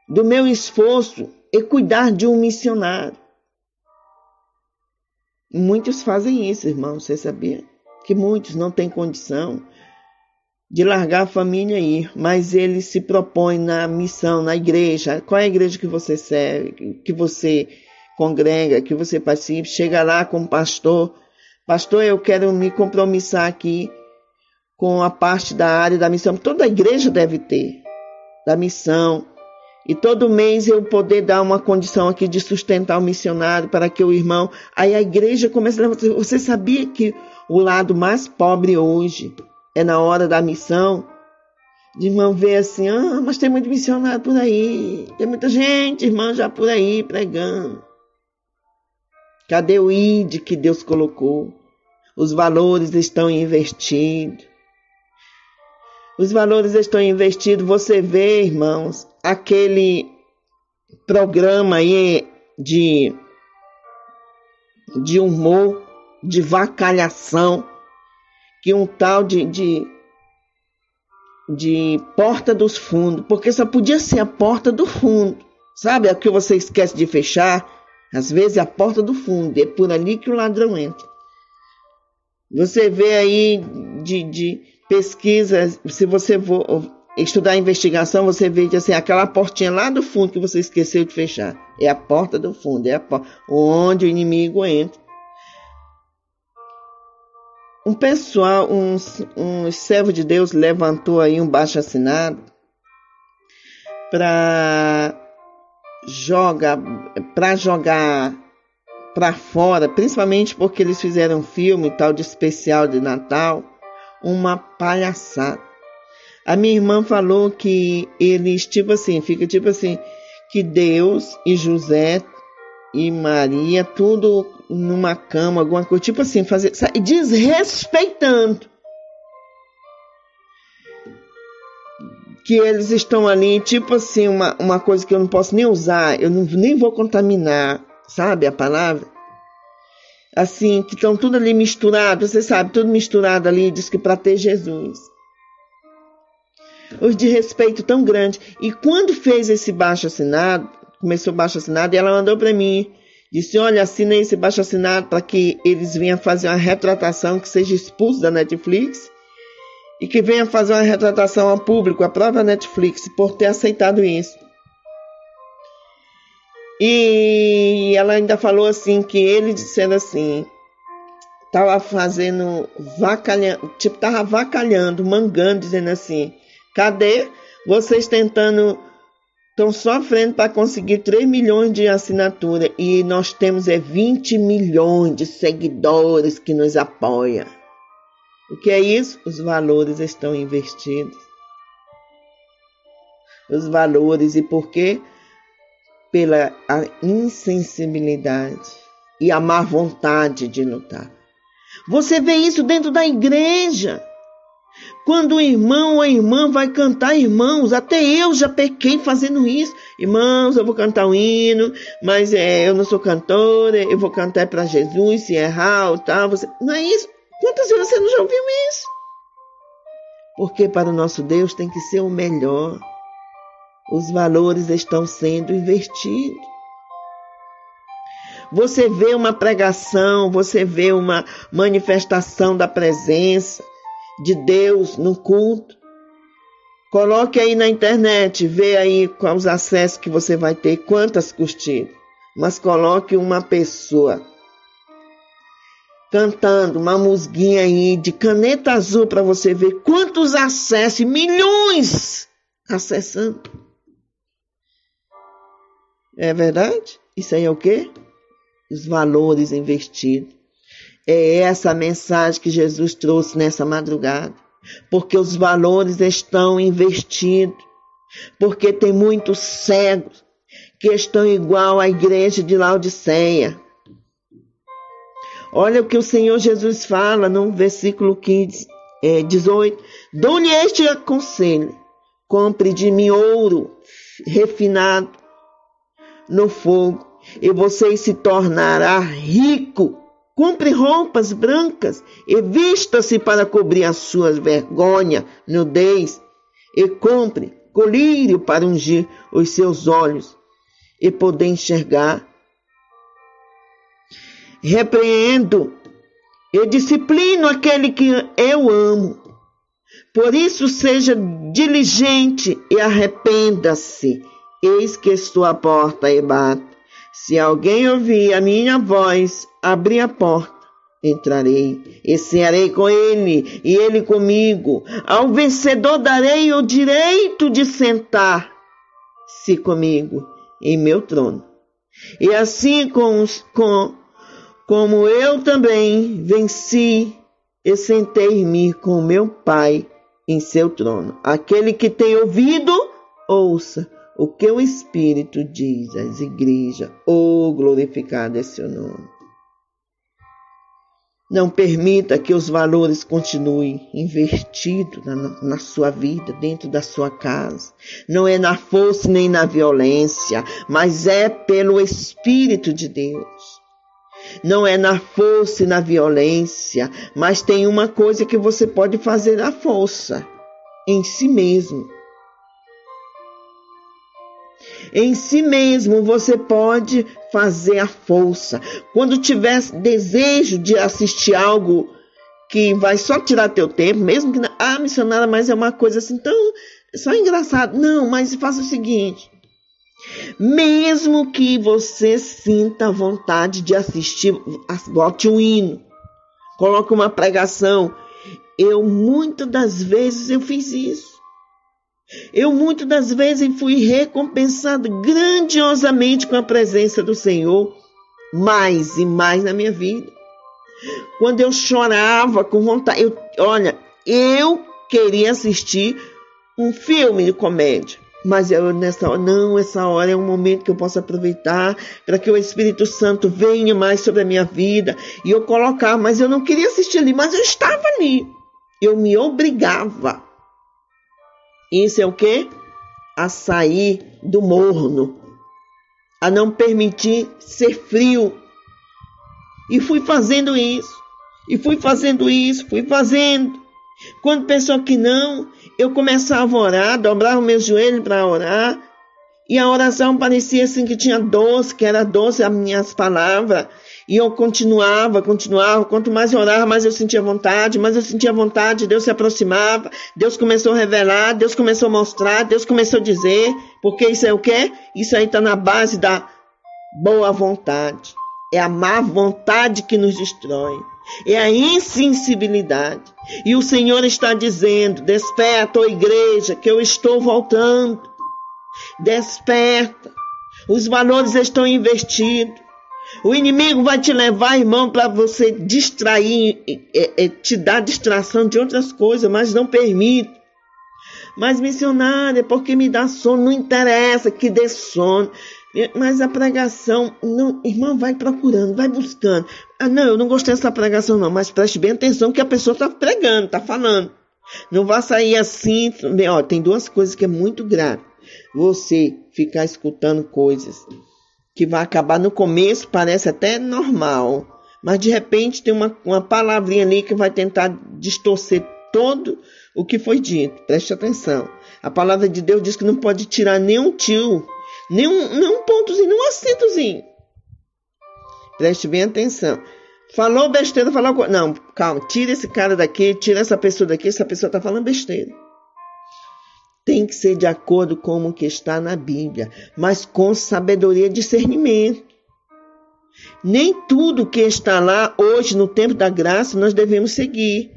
[SPEAKER 1] do meu esforço e cuidar de um missionário. Muitos fazem isso, irmão, você sabia? Que muitos não têm condição de largar a família e ir, mas eles se propõem na missão, na igreja. Qual é a igreja que você serve, que você congrega, que você participa? Chega lá com o pastor. Pastor, eu quero me compromissar aqui com a parte da área da missão. Toda a igreja deve ter, da missão. E todo mês eu poder dar uma condição aqui de sustentar o missionário para que o irmão... Aí a igreja começa a levantar. Você sabia que o lado mais pobre hoje é na hora da missão? De irmão ver assim, mas tem muito missionário por aí. Tem muita gente, irmão, já por aí pregando. Cadê o ID que Deus colocou? Os valores estão investidos. Os valores estão investidos. Você vê, irmãos, aquele programa aí de humor, de vacalhação, que um tal de porta dos fundos, porque só podia ser a porta do fundo. Sabe o que você esquece de fechar? Às vezes é a porta do fundo, é por ali que o ladrão entra. Você vê aí de pesquisas, se você for estudar a investigação, você vê assim, aquela portinha lá do fundo que você esqueceu de fechar. É a porta do fundo, é a porta onde o inimigo entra. Um pessoal, um servo de Deus levantou aí um baixo-assinado para jogar para fora, principalmente porque eles fizeram um filme tal de especial de Natal, uma palhaçada. A minha irmã falou que eles, fica tipo assim, que Deus e José e Maria, tudo numa cama, alguma coisa, tipo assim, desrespeitando. Que eles estão ali, tipo assim, uma coisa que eu não posso nem usar, eu nem vou contaminar, sabe a palavra? Assim, que estão tudo ali misturado, você sabe, tudo misturado ali, diz que para ter Jesus. Os de respeito tão grande. E quando fez esse baixo-assinado, começou o baixo-assinado, e ela mandou para mim, disse, olha, assina esse baixo-assinado para que eles venham fazer uma retratação, que seja expulso da Netflix, e que venha fazer uma retratação ao público, a própria Netflix, por ter aceitado isso. E ela ainda falou assim, que ele disseram assim, estava fazendo, estava vacalhando, mangando, dizendo assim, cadê vocês estão sofrendo para conseguir 3 milhões de assinaturas e nós temos 20 milhões de seguidores que nos apoiam. O que é isso? Os valores estão investidos. Os valores, e por quê? Pela insensibilidade e a má vontade de lutar. Você vê isso dentro da igreja. Quando o irmão ou a irmã vai cantar, irmãos, até eu já pequei fazendo isso. Irmãos, eu vou cantar um hino, mas eu não sou cantora, eu vou cantar para Jesus, se errar ou tal. Não é isso? Quantas vezes você não já ouviu isso? Porque para o nosso Deus tem que ser o melhor. Os valores estão sendo invertidos. Você vê uma pregação, você vê uma manifestação da presença de Deus no culto. Coloque aí na internet, vê aí quais os acessos que você vai ter, quantas curtidas. Mas coloque uma pessoa cantando uma musguinha aí de caneta azul para você ver quantos acessos, milhões acessando. É verdade? Isso aí é o quê? Os valores investidos. É essa a mensagem que Jesus trouxe nessa madrugada. Porque os valores estão investidos. Porque tem muitos cegos que estão igual à igreja de Laodiceia. Olha o que o Senhor Jesus fala no versículo 18. Dou-lhe este conselho. Compre de mim ouro refinado no fogo, e você se tornará rico. Compre roupas brancas e vista-se para cobrir as suas vergonhas, nudez, e compre colírio para ungir os seus olhos e poder enxergar. Repreendo e disciplino aquele que eu amo. Por isso seja diligente e arrependa-se. Eis que estou à porta e bato. Se alguém ouvir a minha voz, abrir a porta, entrarei e cearei com ele e ele comigo. Ao vencedor darei o direito de sentar-se comigo em meu trono. E assim como eu também venci e sentei-me com meu Pai em seu trono. Aquele que tem ouvido, ouça o que o Espírito diz às igrejas. Glorificado é seu nome. Não permita que os valores continuem investidos na sua vida, dentro da sua casa. Não é na força nem na violência, mas é pelo Espírito de Deus. Não é na força e na violência, mas tem uma coisa que você pode fazer à força, em si mesmo. Em si mesmo você pode fazer a força. Quando tiver desejo de assistir algo que vai só tirar teu tempo, mesmo que missionária, mas é uma coisa assim tão só engraçado. Não, mas faça o seguinte. Mesmo que você sinta vontade de assistir, bote um hino, coloque uma pregação. Muitas das vezes eu fiz isso. Muitas das vezes fui recompensado grandiosamente com a presença do Senhor, mais e mais na minha vida. Quando eu chorava com vontade, eu queria assistir um filme de comédia, mas essa hora é um momento que eu posso aproveitar para que o Espírito Santo venha mais sobre a minha vida, e eu colocava, mas eu não queria assistir ali, mas eu estava ali, eu me obrigava. Isso é o quê? A sair do morno, a não permitir ser frio. E fui fazendo isso. Quando pensou que não, eu começava a orar, dobrava meus joelhos para orar. E a oração parecia assim que tinha doce, que era doce as minhas palavras. E eu continuava. Quanto mais eu orava, mais eu sentia vontade. Deus se aproximava. Deus começou a revelar. Deus começou a mostrar. Deus começou a dizer. Porque isso é o quê? Isso aí está na base da boa vontade. É a má vontade que nos destrói. É a insensibilidade. E o Senhor está dizendo: desperta, ó igreja, que eu estou voltando. Desperta. Os valores estão investidos. O inimigo vai te levar, irmão, para você distrair, te dar distração de outras coisas, mas não permite. Mas missionária, porque me dá sono, não interessa que dê sono. Mas a pregação, não, irmão, vai procurando, vai buscando. Não, eu não gostei dessa pregação não, mas preste bem atenção que a pessoa está pregando, está falando. Não vá sair assim. Tem duas coisas que é muito grave. Você ficar escutando coisas que vai acabar no começo, parece até normal, mas de repente tem uma palavrinha ali que vai tentar distorcer todo o que foi dito. Preste atenção. A palavra de Deus diz que não pode tirar nenhum tio, nenhum pontozinho, nenhum acentozinho. Preste bem atenção. Falou besteira, falou... Não, calma, tira esse cara daqui, tira essa pessoa daqui, essa pessoa está falando besteira. Tem que ser de acordo com o que está na Bíblia, mas com sabedoria e discernimento. Nem tudo que está lá hoje, no tempo da graça, nós devemos seguir.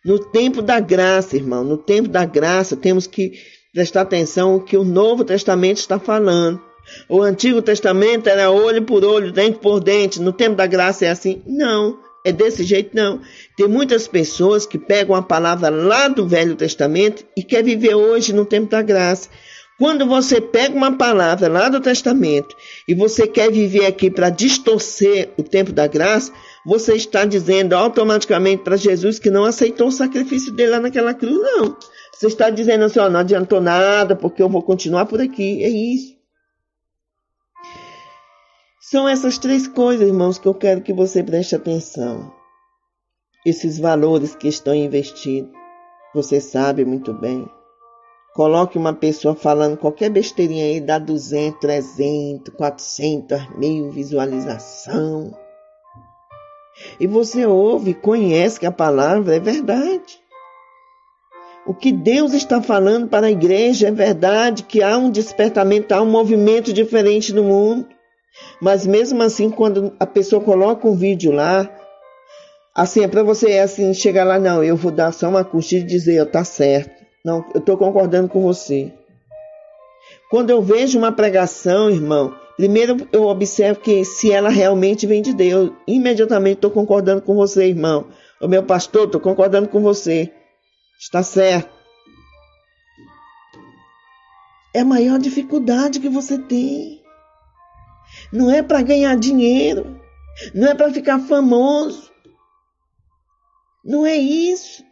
[SPEAKER 1] No tempo da graça, irmão, no tempo da graça, temos que prestar atenção no que o Novo Testamento está falando. O Antigo Testamento era olho por olho, dente por dente. No tempo da graça é assim? Não, é desse jeito não. Tem muitas pessoas que pegam a palavra lá do Velho Testamento e quer viver hoje no tempo da graça. Quando você pega uma palavra lá do Testamento e você quer viver aqui para distorcer o tempo da graça, você está dizendo automaticamente para Jesus que não aceitou o sacrifício dele lá naquela cruz, não. Você está dizendo assim, ó, não adiantou nada porque eu vou continuar por aqui, é isso. São essas três coisas, irmãos, que eu quero que você preste atenção. Esses valores que estão investidos, você sabe muito bem. Coloque uma pessoa falando qualquer besteirinha aí, dá 200, 300, 400, 1000 visualização. E você ouve, conhece que a palavra é verdade. O que Deus está falando para a igreja é verdade, que há um despertamento, há um movimento diferente no mundo. Mas mesmo assim, quando a pessoa coloca um vídeo lá, assim, é para você assim, chegar lá, não, eu vou dar só uma curtida e dizer, tá certo. Não, eu estou concordando com você. Quando eu vejo uma pregação, irmão, primeiro eu observo que se ela realmente vem de Deus, imediatamente estou concordando com você, irmão. O meu pastor, estou concordando com você. Está certo. É a maior dificuldade que você tem. Não é para ganhar dinheiro. Não é para ficar famoso. Não é isso.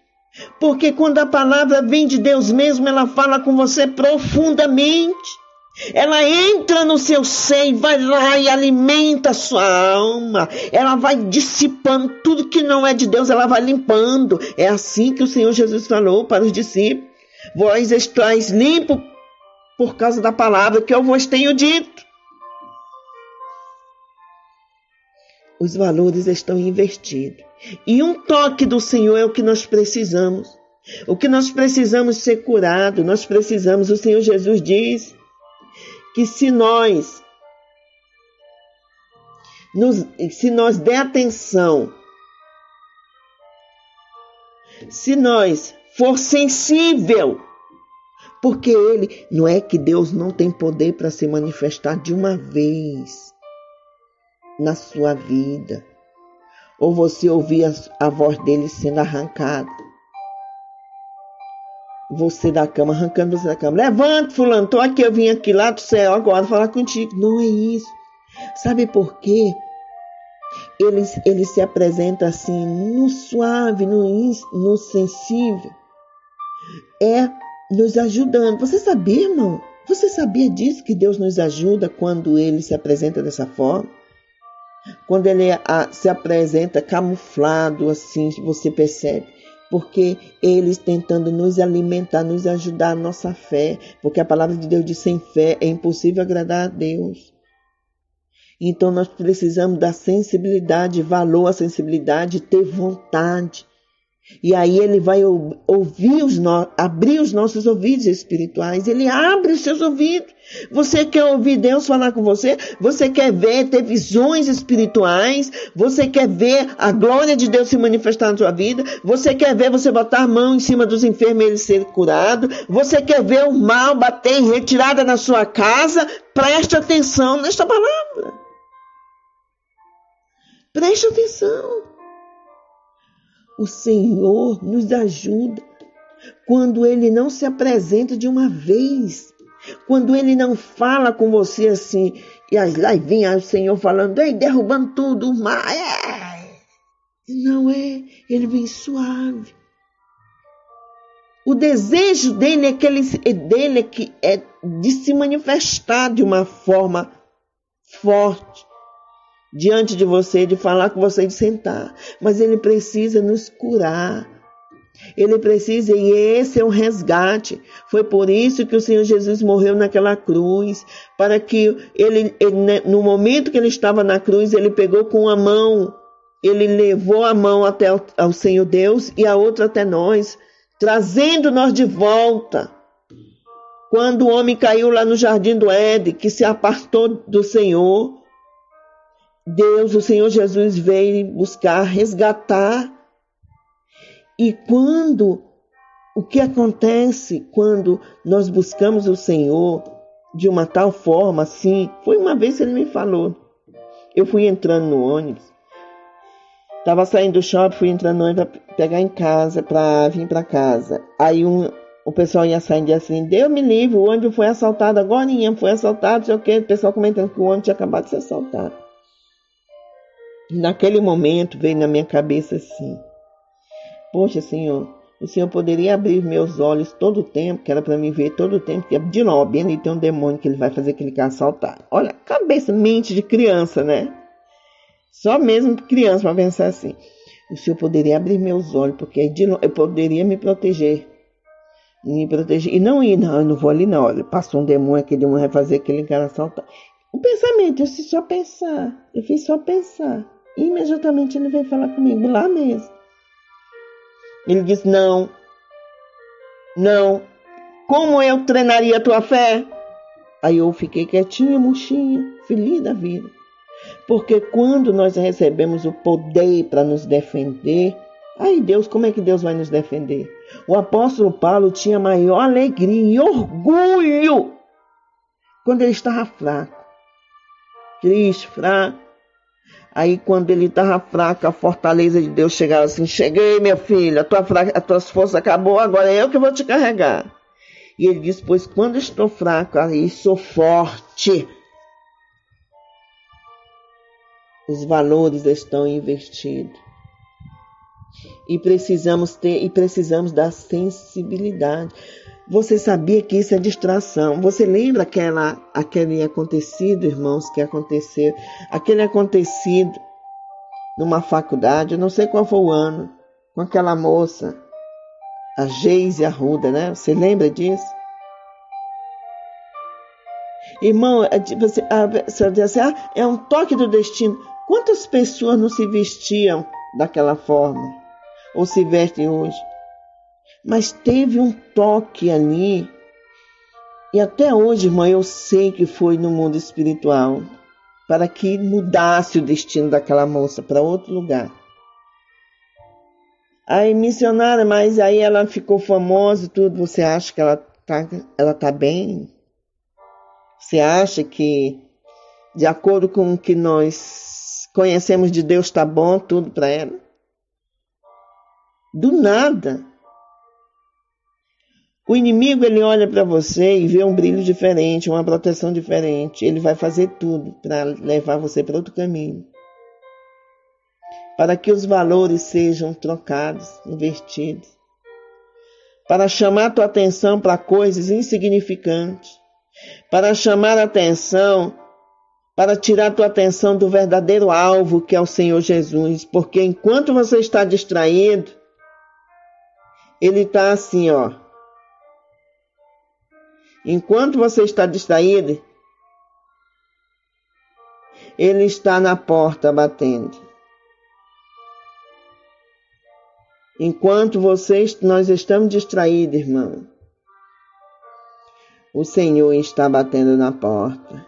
[SPEAKER 1] Porque quando a palavra vem de Deus mesmo, ela fala com você profundamente. Ela entra no seu seio, vai lá e alimenta a sua alma. Ela vai dissipando tudo que não é de Deus, ela vai limpando. É assim que o Senhor Jesus falou para os discípulos. Vós estáis limpos por causa da palavra que eu vos tenho dito. Os valores estão investidos. E um toque do Senhor é o que nós precisamos. O que nós precisamos ser curado, nós precisamos, o Senhor Jesus diz que se nós der atenção, se nós for sensível, porque ele, não é que Deus não tem poder para se manifestar de uma vez na sua vida, ou você ouvir a voz dele sendo arrancada. Você da cama, arrancando você da cama. Levante, fulano, estou aqui, eu vim aqui lá do céu agora falar contigo. Não é isso. Sabe por quê? Ele se apresenta assim, no suave, no sensível. É nos ajudando. Você sabia, irmão? Você sabia disso, que Deus nos ajuda quando ele se apresenta dessa forma? Quando ele se apresenta camuflado, assim, você percebe. Porque eles tentando nos alimentar, nos ajudar a nossa fé. Porque a palavra de Deus diz, sem fé é impossível agradar a Deus. Então nós precisamos da sensibilidade, valor à sensibilidade, ter vontade. E aí ele vai abrir os nossos ouvidos espirituais. Ele abre os seus ouvidos. Você quer ouvir Deus falar com você? Você quer ter visões espirituais? Você quer ver a glória de Deus se manifestar na sua vida? Você quer ver você botar a mão em cima dos enfermos e eles serem curados? Você quer ver o mal bater em retirada na sua casa? Preste atenção nesta palavra. Preste atenção. O Senhor nos ajuda quando Ele não se apresenta de uma vez. Quando Ele não fala com você assim, e lá vem o Senhor falando, derrubando tudo, o mar. Não é, Ele vem suave. O desejo dele é de se manifestar de uma forma forte diante de você, de falar com você, de sentar. Mas ele precisa nos curar. Ele precisa, e esse é um resgate. Foi por isso que o Senhor Jesus morreu naquela cruz, para que ele no momento que ele estava na cruz, ele pegou com a mão, ele levou a mão até ao Senhor Deus e a outra até nós, trazendo nós de volta. Quando o homem caiu lá no jardim do Éden, que se apartou do Senhor, Deus, o Senhor Jesus, veio buscar, resgatar. E o que acontece quando nós buscamos o Senhor de uma tal forma assim? Foi uma vez que ele me falou. Eu fui entrando no ônibus, estava saindo do shopping, fui entrando no ônibus para pegar em casa, para vir para casa. Aí o pessoal ia saindo assim, Deus me livre, o ônibus foi assaltado agora, foi assaltado, sei o quê, o pessoal comentando que o ônibus tinha acabado de ser assaltado. E naquele momento veio na minha cabeça assim, poxa, Senhor, o Senhor poderia abrir meus olhos todo o tempo, que era para me ver todo o tempo, que de novo, bem ali tem um demônio que ele vai fazer aquele cara assaltar. Olha, cabeça, mente de criança, né? Só mesmo criança para pensar assim. O Senhor poderia abrir meus olhos, porque de novo, eu poderia me proteger. E não ir, não, eu não vou ali não. Olha, passou um demônio, aquele demônio vai fazer aquele cara assaltar. O pensamento, eu fiz só pensar. E imediatamente ele veio falar comigo, lá mesmo. Ele disse, não, como eu treinaria a tua fé? Aí eu fiquei quietinha, murchinha, feliz da vida. Porque quando nós recebemos o poder para nos defender, aí Deus, como é que Deus vai nos defender? O apóstolo Paulo tinha maior alegria e orgulho quando ele estava fraco, triste, fraco. Aí quando ele estava fraco, a fortaleza de Deus chegava assim, cheguei minha filha, as tuas forças acabou, agora é eu que vou te carregar. E ele disse, pois quando estou fraco, aí sou forte. Os valores estão investidos. E precisamos da sensibilidade. Você sabia que isso é distração? Você lembra aquele acontecido, irmãos, que aconteceu? Aquele acontecido numa faculdade, eu não sei qual foi o ano, com aquela moça, a Geise Arruda, né? Você lembra disso? Irmão, você diz assim, é um toque do destino. Quantas pessoas não se vestiam daquela forma? Ou se vestem hoje? Mas teve um toque ali, e até hoje, irmã, eu sei que foi no mundo espiritual, para que mudasse o destino daquela moça para outro lugar. Aí missionária, mas aí ela ficou famosa e tudo, você acha que ela tá bem? Você acha que, de acordo com o que nós conhecemos de Deus, está bom tudo para ela? Do nada. O inimigo, ele olha para você e vê um brilho diferente, uma proteção diferente. Ele vai fazer tudo para levar você para outro caminho. Para que os valores sejam trocados, invertidos. Para chamar a tua atenção para coisas insignificantes. Para chamar a atenção, para tirar a tua atenção do verdadeiro alvo, que é o Senhor Jesus. Porque enquanto você está distraído, ele está assim, ó. Enquanto você está distraído, ele está na porta batendo. Enquanto nós estamos distraídos, irmão, o Senhor está batendo na porta.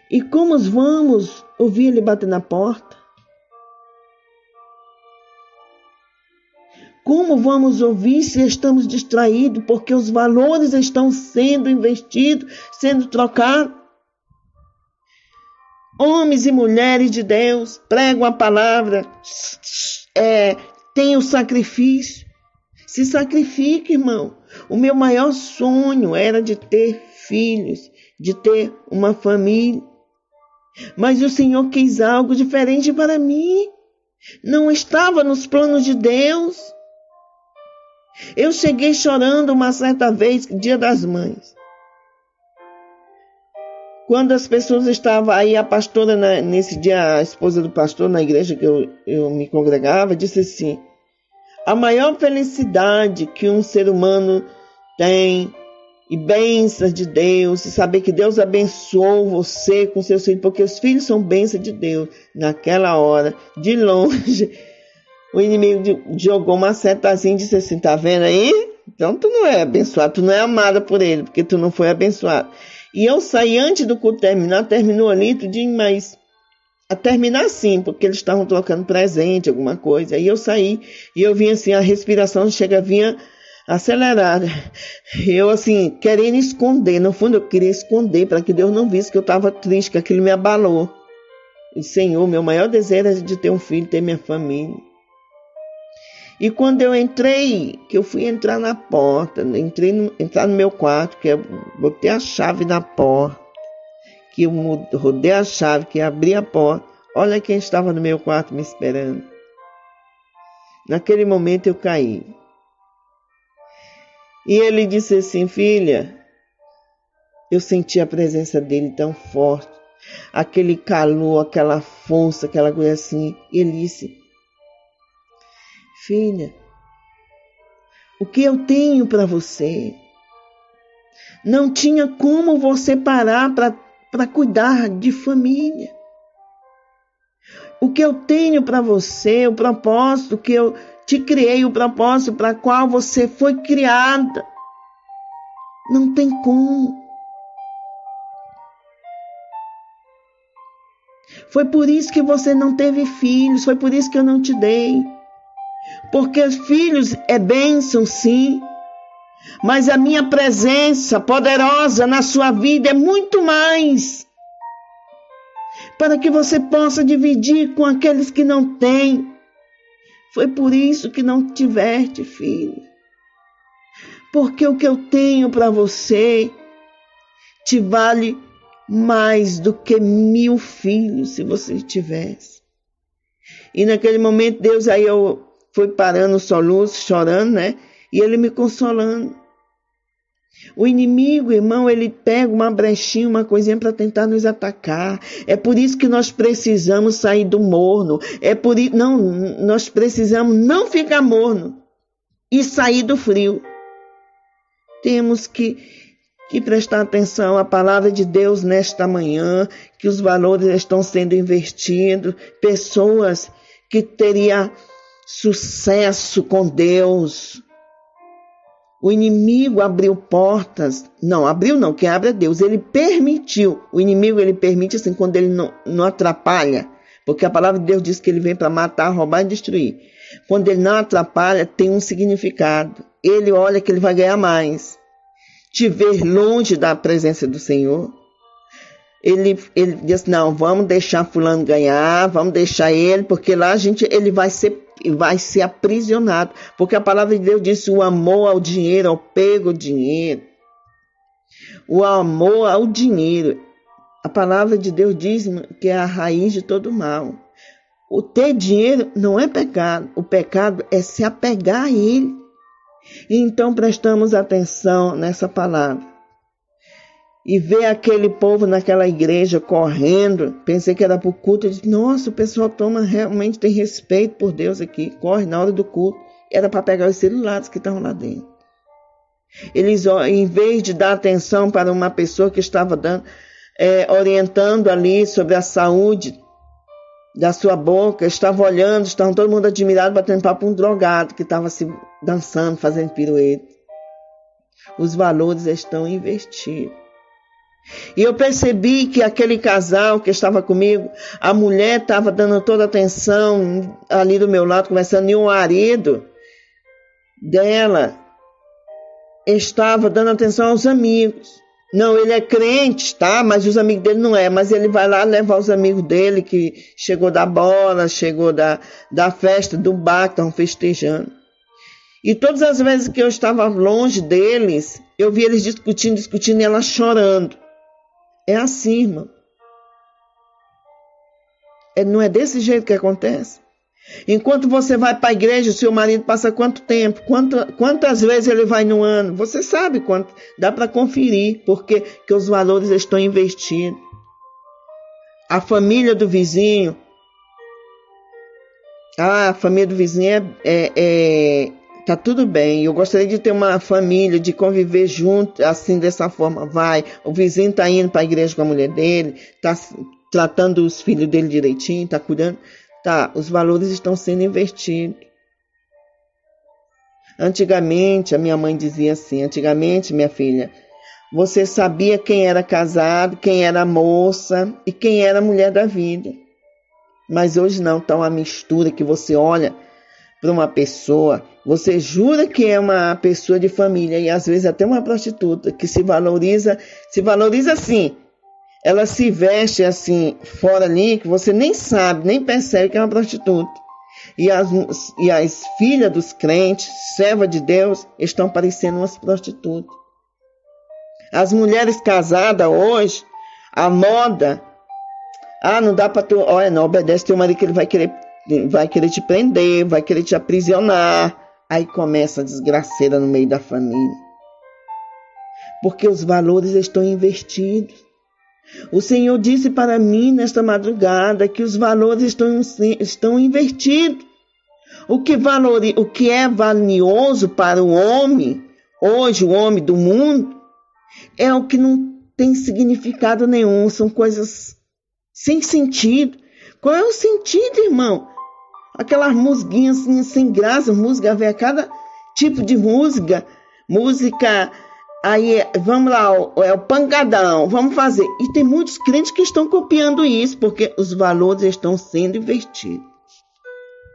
[SPEAKER 1] E como vamos ouvir ele bater na porta? Como vamos ouvir se estamos distraídos, porque os valores estão sendo investidos, sendo trocados? Homens e mulheres de Deus pregam a palavra, tem o sacrifício. Se sacrifique, irmão. O meu maior sonho era de ter filhos, de ter uma família. Mas o Senhor quis algo diferente para mim. Não estava nos planos de Deus. Eu cheguei chorando uma certa vez, Dia das Mães. Quando as pessoas estavam aí, a pastora, nesse dia, a esposa do pastor na igreja que eu me congregava, disse assim, A maior felicidade que um ser humano tem, e bênçãos de Deus, e saber que Deus abençoou você com seus filhos, porque os filhos são bênçãos de Deus. Naquela hora, de longe, o inimigo jogou uma setazinha e disse assim, tá vendo aí? Então tu não é abençoado, tu não é amada por ele, porque tu não foi abençoado. E eu saí antes do culto terminar, terminou ali, tudinho, mas a terminar sim, porque eles estavam trocando presente, alguma coisa. Aí eu saí e eu vi assim, a respiração vinha acelerada. Eu assim, querendo esconder, no fundo eu queria esconder para que Deus não visse que eu estava triste, que aquilo me abalou. E Senhor, meu maior desejo era de ter um filho, ter minha família. E quando eu entrei, que eu fui entrar na porta, entrar no meu quarto, que eu botei a chave na porta, que eu rodei a chave, que abri a porta, olha quem estava no meu quarto me esperando. Naquele momento eu caí. E ele disse assim, filha, eu senti a presença dele tão forte, aquele calor, aquela força, aquela coisa assim. E ele disse, filha, o que eu tenho para você? Não tinha como você parar para cuidar de família. O que eu tenho para você, o propósito que eu te criei, o propósito para qual você foi criada. Não tem como. Foi por isso que você não teve filhos, foi por isso que eu não te dei. Porque filhos é bênção, sim. Mas a minha presença poderosa na sua vida é muito mais. Para que você possa dividir com aqueles que não têm. Foi por isso que não tiveste filho. Porque o que eu tenho para você te vale mais do que 1000 filhos, se você tivesse. E naquele momento, Deus, aí eu fui parando o soluço, chorando, né? E ele me consolando. O inimigo, irmão, ele pega uma brechinha, uma coisinha para tentar nos atacar. É por isso que nós precisamos sair do morno. Nós precisamos não ficar morno e sair do frio. Temos que prestar atenção à palavra de Deus nesta manhã, que os valores estão sendo investidos, pessoas que teriam sucesso com Deus. O inimigo abriu portas, quem abre é Deus, ele permitiu, o inimigo ele permite assim quando ele não atrapalha, porque a palavra de Deus diz que ele vem para matar, roubar e destruir. Quando ele não atrapalha, tem um significado, ele olha que ele vai ganhar mais, te ver longe da presença do Senhor. Ele diz, não, vamos deixar fulano ganhar, vamos deixar ele, porque lá ele vai ser aprisionado, porque a palavra de Deus diz o amor ao dinheiro, ao apego ao dinheiro, o amor ao dinheiro, a palavra de Deus diz que é a raiz de todo mal. O ter dinheiro não é pecado, o pecado é se apegar a ele. E então prestamos atenção nessa palavra. E ver aquele povo naquela igreja correndo, pensei que era para o culto, eu disse, nossa, o pessoal realmente tem respeito por Deus aqui, corre na hora do culto, era para pegar os celulares que estavam lá dentro. Eles, em vez de dar atenção para uma pessoa que estava orientando ali sobre a saúde da sua boca, estavam olhando, estavam todo mundo admirado, batendo papo com um drogado que estava se dançando, fazendo pirueta. Os valores estão investidos. E eu percebi que aquele casal que estava comigo, a mulher estava dando toda a atenção ali do meu lado, conversando, e o marido dela estava dando atenção aos amigos. Não, ele é crente, tá? Mas os amigos dele não é. Mas ele vai lá levar os amigos dele, que chegou da bola, chegou da festa, do bar, que estavam festejando. E todas as vezes que eu estava longe deles, eu vi eles discutindo e ela chorando. É assim, irmão. Não é desse jeito que acontece? Enquanto você vai para a igreja, o seu marido passa quanto tempo? Quantas vezes ele vai no ano? Você sabe quanto. Dá para conferir, porque que os valores estão investidos. A família do vizinho A família do vizinho tá tudo bem. Eu gostaria de ter uma família, de conviver junto, assim, dessa forma. O vizinho tá indo para a igreja com a mulher dele, tá tratando os filhos dele direitinho, tá cuidando. Tá, os valores estão sendo invertidos. Antigamente, a minha mãe dizia assim, antigamente, minha filha, você sabia quem era casado, quem era moça e quem era mulher da vida. Mas hoje não, tá uma mistura que você olha para uma pessoa, você jura que é uma pessoa de família e às vezes até uma prostituta que se valoriza assim. Ela se veste assim fora ali que você nem sabe, nem percebe que é uma prostituta. E as filhas dos crentes, servas de Deus, estão parecendo umas prostitutas. As mulheres casadas hoje, a moda, não dá para tu, olha, não obedece teu marido que ele vai querer te prender, vai querer te aprisionar. Aí começa a desgraceira no meio da família. Porque os valores estão invertidos. O Senhor disse para mim nesta madrugada que os valores estão invertidos. O que é valioso para o homem, hoje o homem do mundo, é o que não tem significado nenhum, são coisas sem sentido. Qual é o sentido, irmão? Aquelas musiquinhas assim, sem graça, música, velho, cada tipo de música, aí vamos lá, é o pancadão, vamos fazer. E tem muitos crentes que estão copiando isso, porque os valores estão sendo invertidos.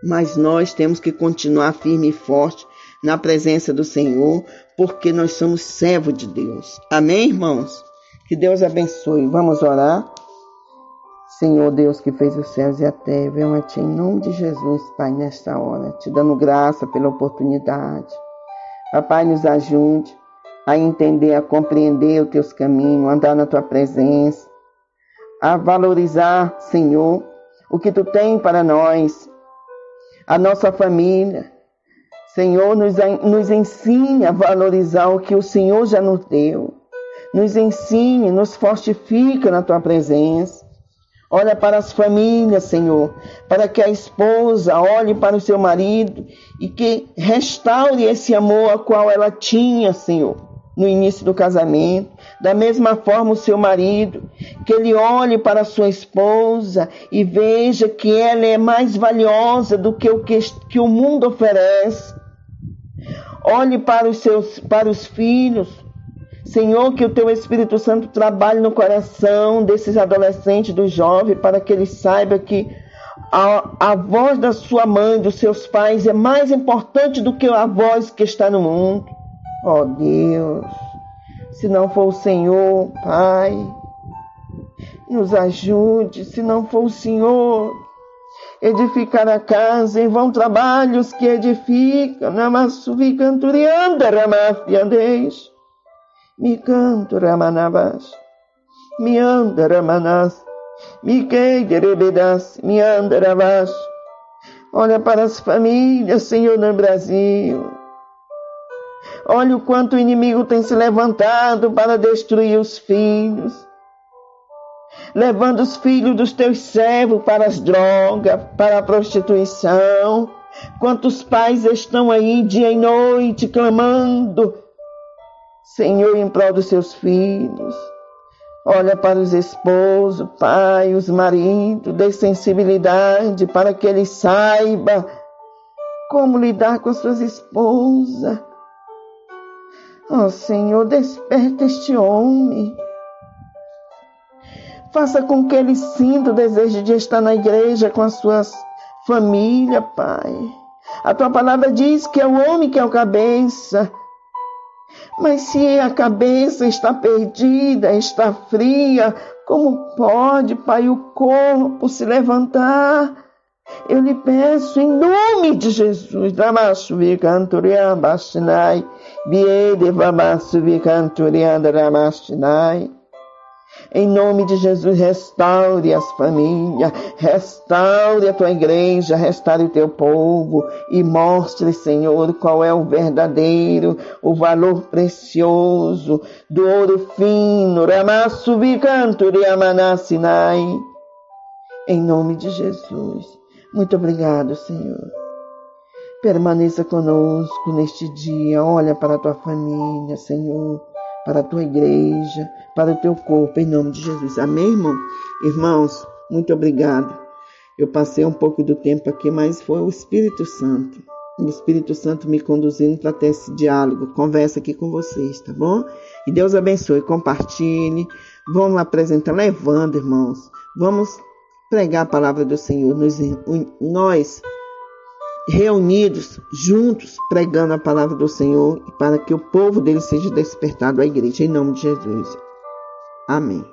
[SPEAKER 1] Mas nós temos que continuar firme e forte na presença do Senhor, porque nós somos servos de Deus. Amém, irmãos? Que Deus abençoe. Vamos orar? Senhor Deus que fez os céus e a terra, venho a Ti em nome de Jesus, Pai, nesta hora, te dando graça pela oportunidade. Papai, nos ajude a entender, a compreender os Teus caminhos, andar na Tua presença, a valorizar, Senhor, o que Tu tem para nós, a nossa família. Senhor, nos ensine a valorizar o que o Senhor já nos deu. Nos ensine, nos fortifica na Tua presença. Olha para as famílias, Senhor, para que a esposa olhe para o seu marido e que restaure esse amor a qual ela tinha, Senhor, no início do casamento. Da mesma forma o seu marido, que ele olhe para a sua esposa e veja que ela é mais valiosa do que o mundo oferece. Olhe para os filhos. Senhor, que o Teu Espírito Santo trabalhe no coração desses adolescentes, dos jovens, para que eles saibam que a voz da sua mãe, dos seus pais, é mais importante do que a voz que está no mundo. Oh Deus, se não for o Senhor, Pai, nos ajude. Se não for o Senhor, edificar a casa, em vão trabalhos que edificam. Namassuvi canturianda, ramafiandez. Mi canto ramanabas, mi anda ramanas, mi queiderebedas, mi anda rabas. Olha para as famílias, Senhor, no Brasil. Olha o quanto o inimigo tem se levantado para destruir os filhos, levando os filhos dos Teus servos para as drogas, para a prostituição. Quantos pais estão aí dia e noite clamando, Senhor, em prol dos seus filhos. Olha para os esposos, pai, os maridos, dê sensibilidade para que eles saibam como lidar com as suas esposas. Oh, Senhor, desperta este homem. Faça com que ele sinta o desejo de estar na igreja com as suas famílias, Pai. A Tua palavra diz que é o homem que é o cabeça. Mas se a cabeça está perdida, está fria, como pode, Pai, o corpo se levantar? Eu lhe peço em nome de Jesus. Em nome de Jesus, restaure as famílias, restaure a Tua igreja, restaure o Teu povo e mostre, Senhor, qual é o verdadeiro, o valor precioso do ouro fino. Em nome de Jesus, Muito obrigado, Senhor. Permaneça conosco neste dia. Olha para a tua família, Senhor, para a tua igreja, para o teu corpo, em nome de Jesus. Amém, irmão? Irmãos, muito obrigado. Eu passei um pouco do tempo aqui, mas foi o Espírito Santo. O Espírito Santo me conduzindo para ter esse diálogo, conversa aqui com vocês, tá bom? E Deus abençoe, compartilhe. Vamos apresentar, levando, irmãos. Vamos pregar a palavra do Senhor. Nós reunidos, juntos, pregando a palavra do Senhor, para que o povo dele seja despertado à igreja, em nome de Jesus. Amém.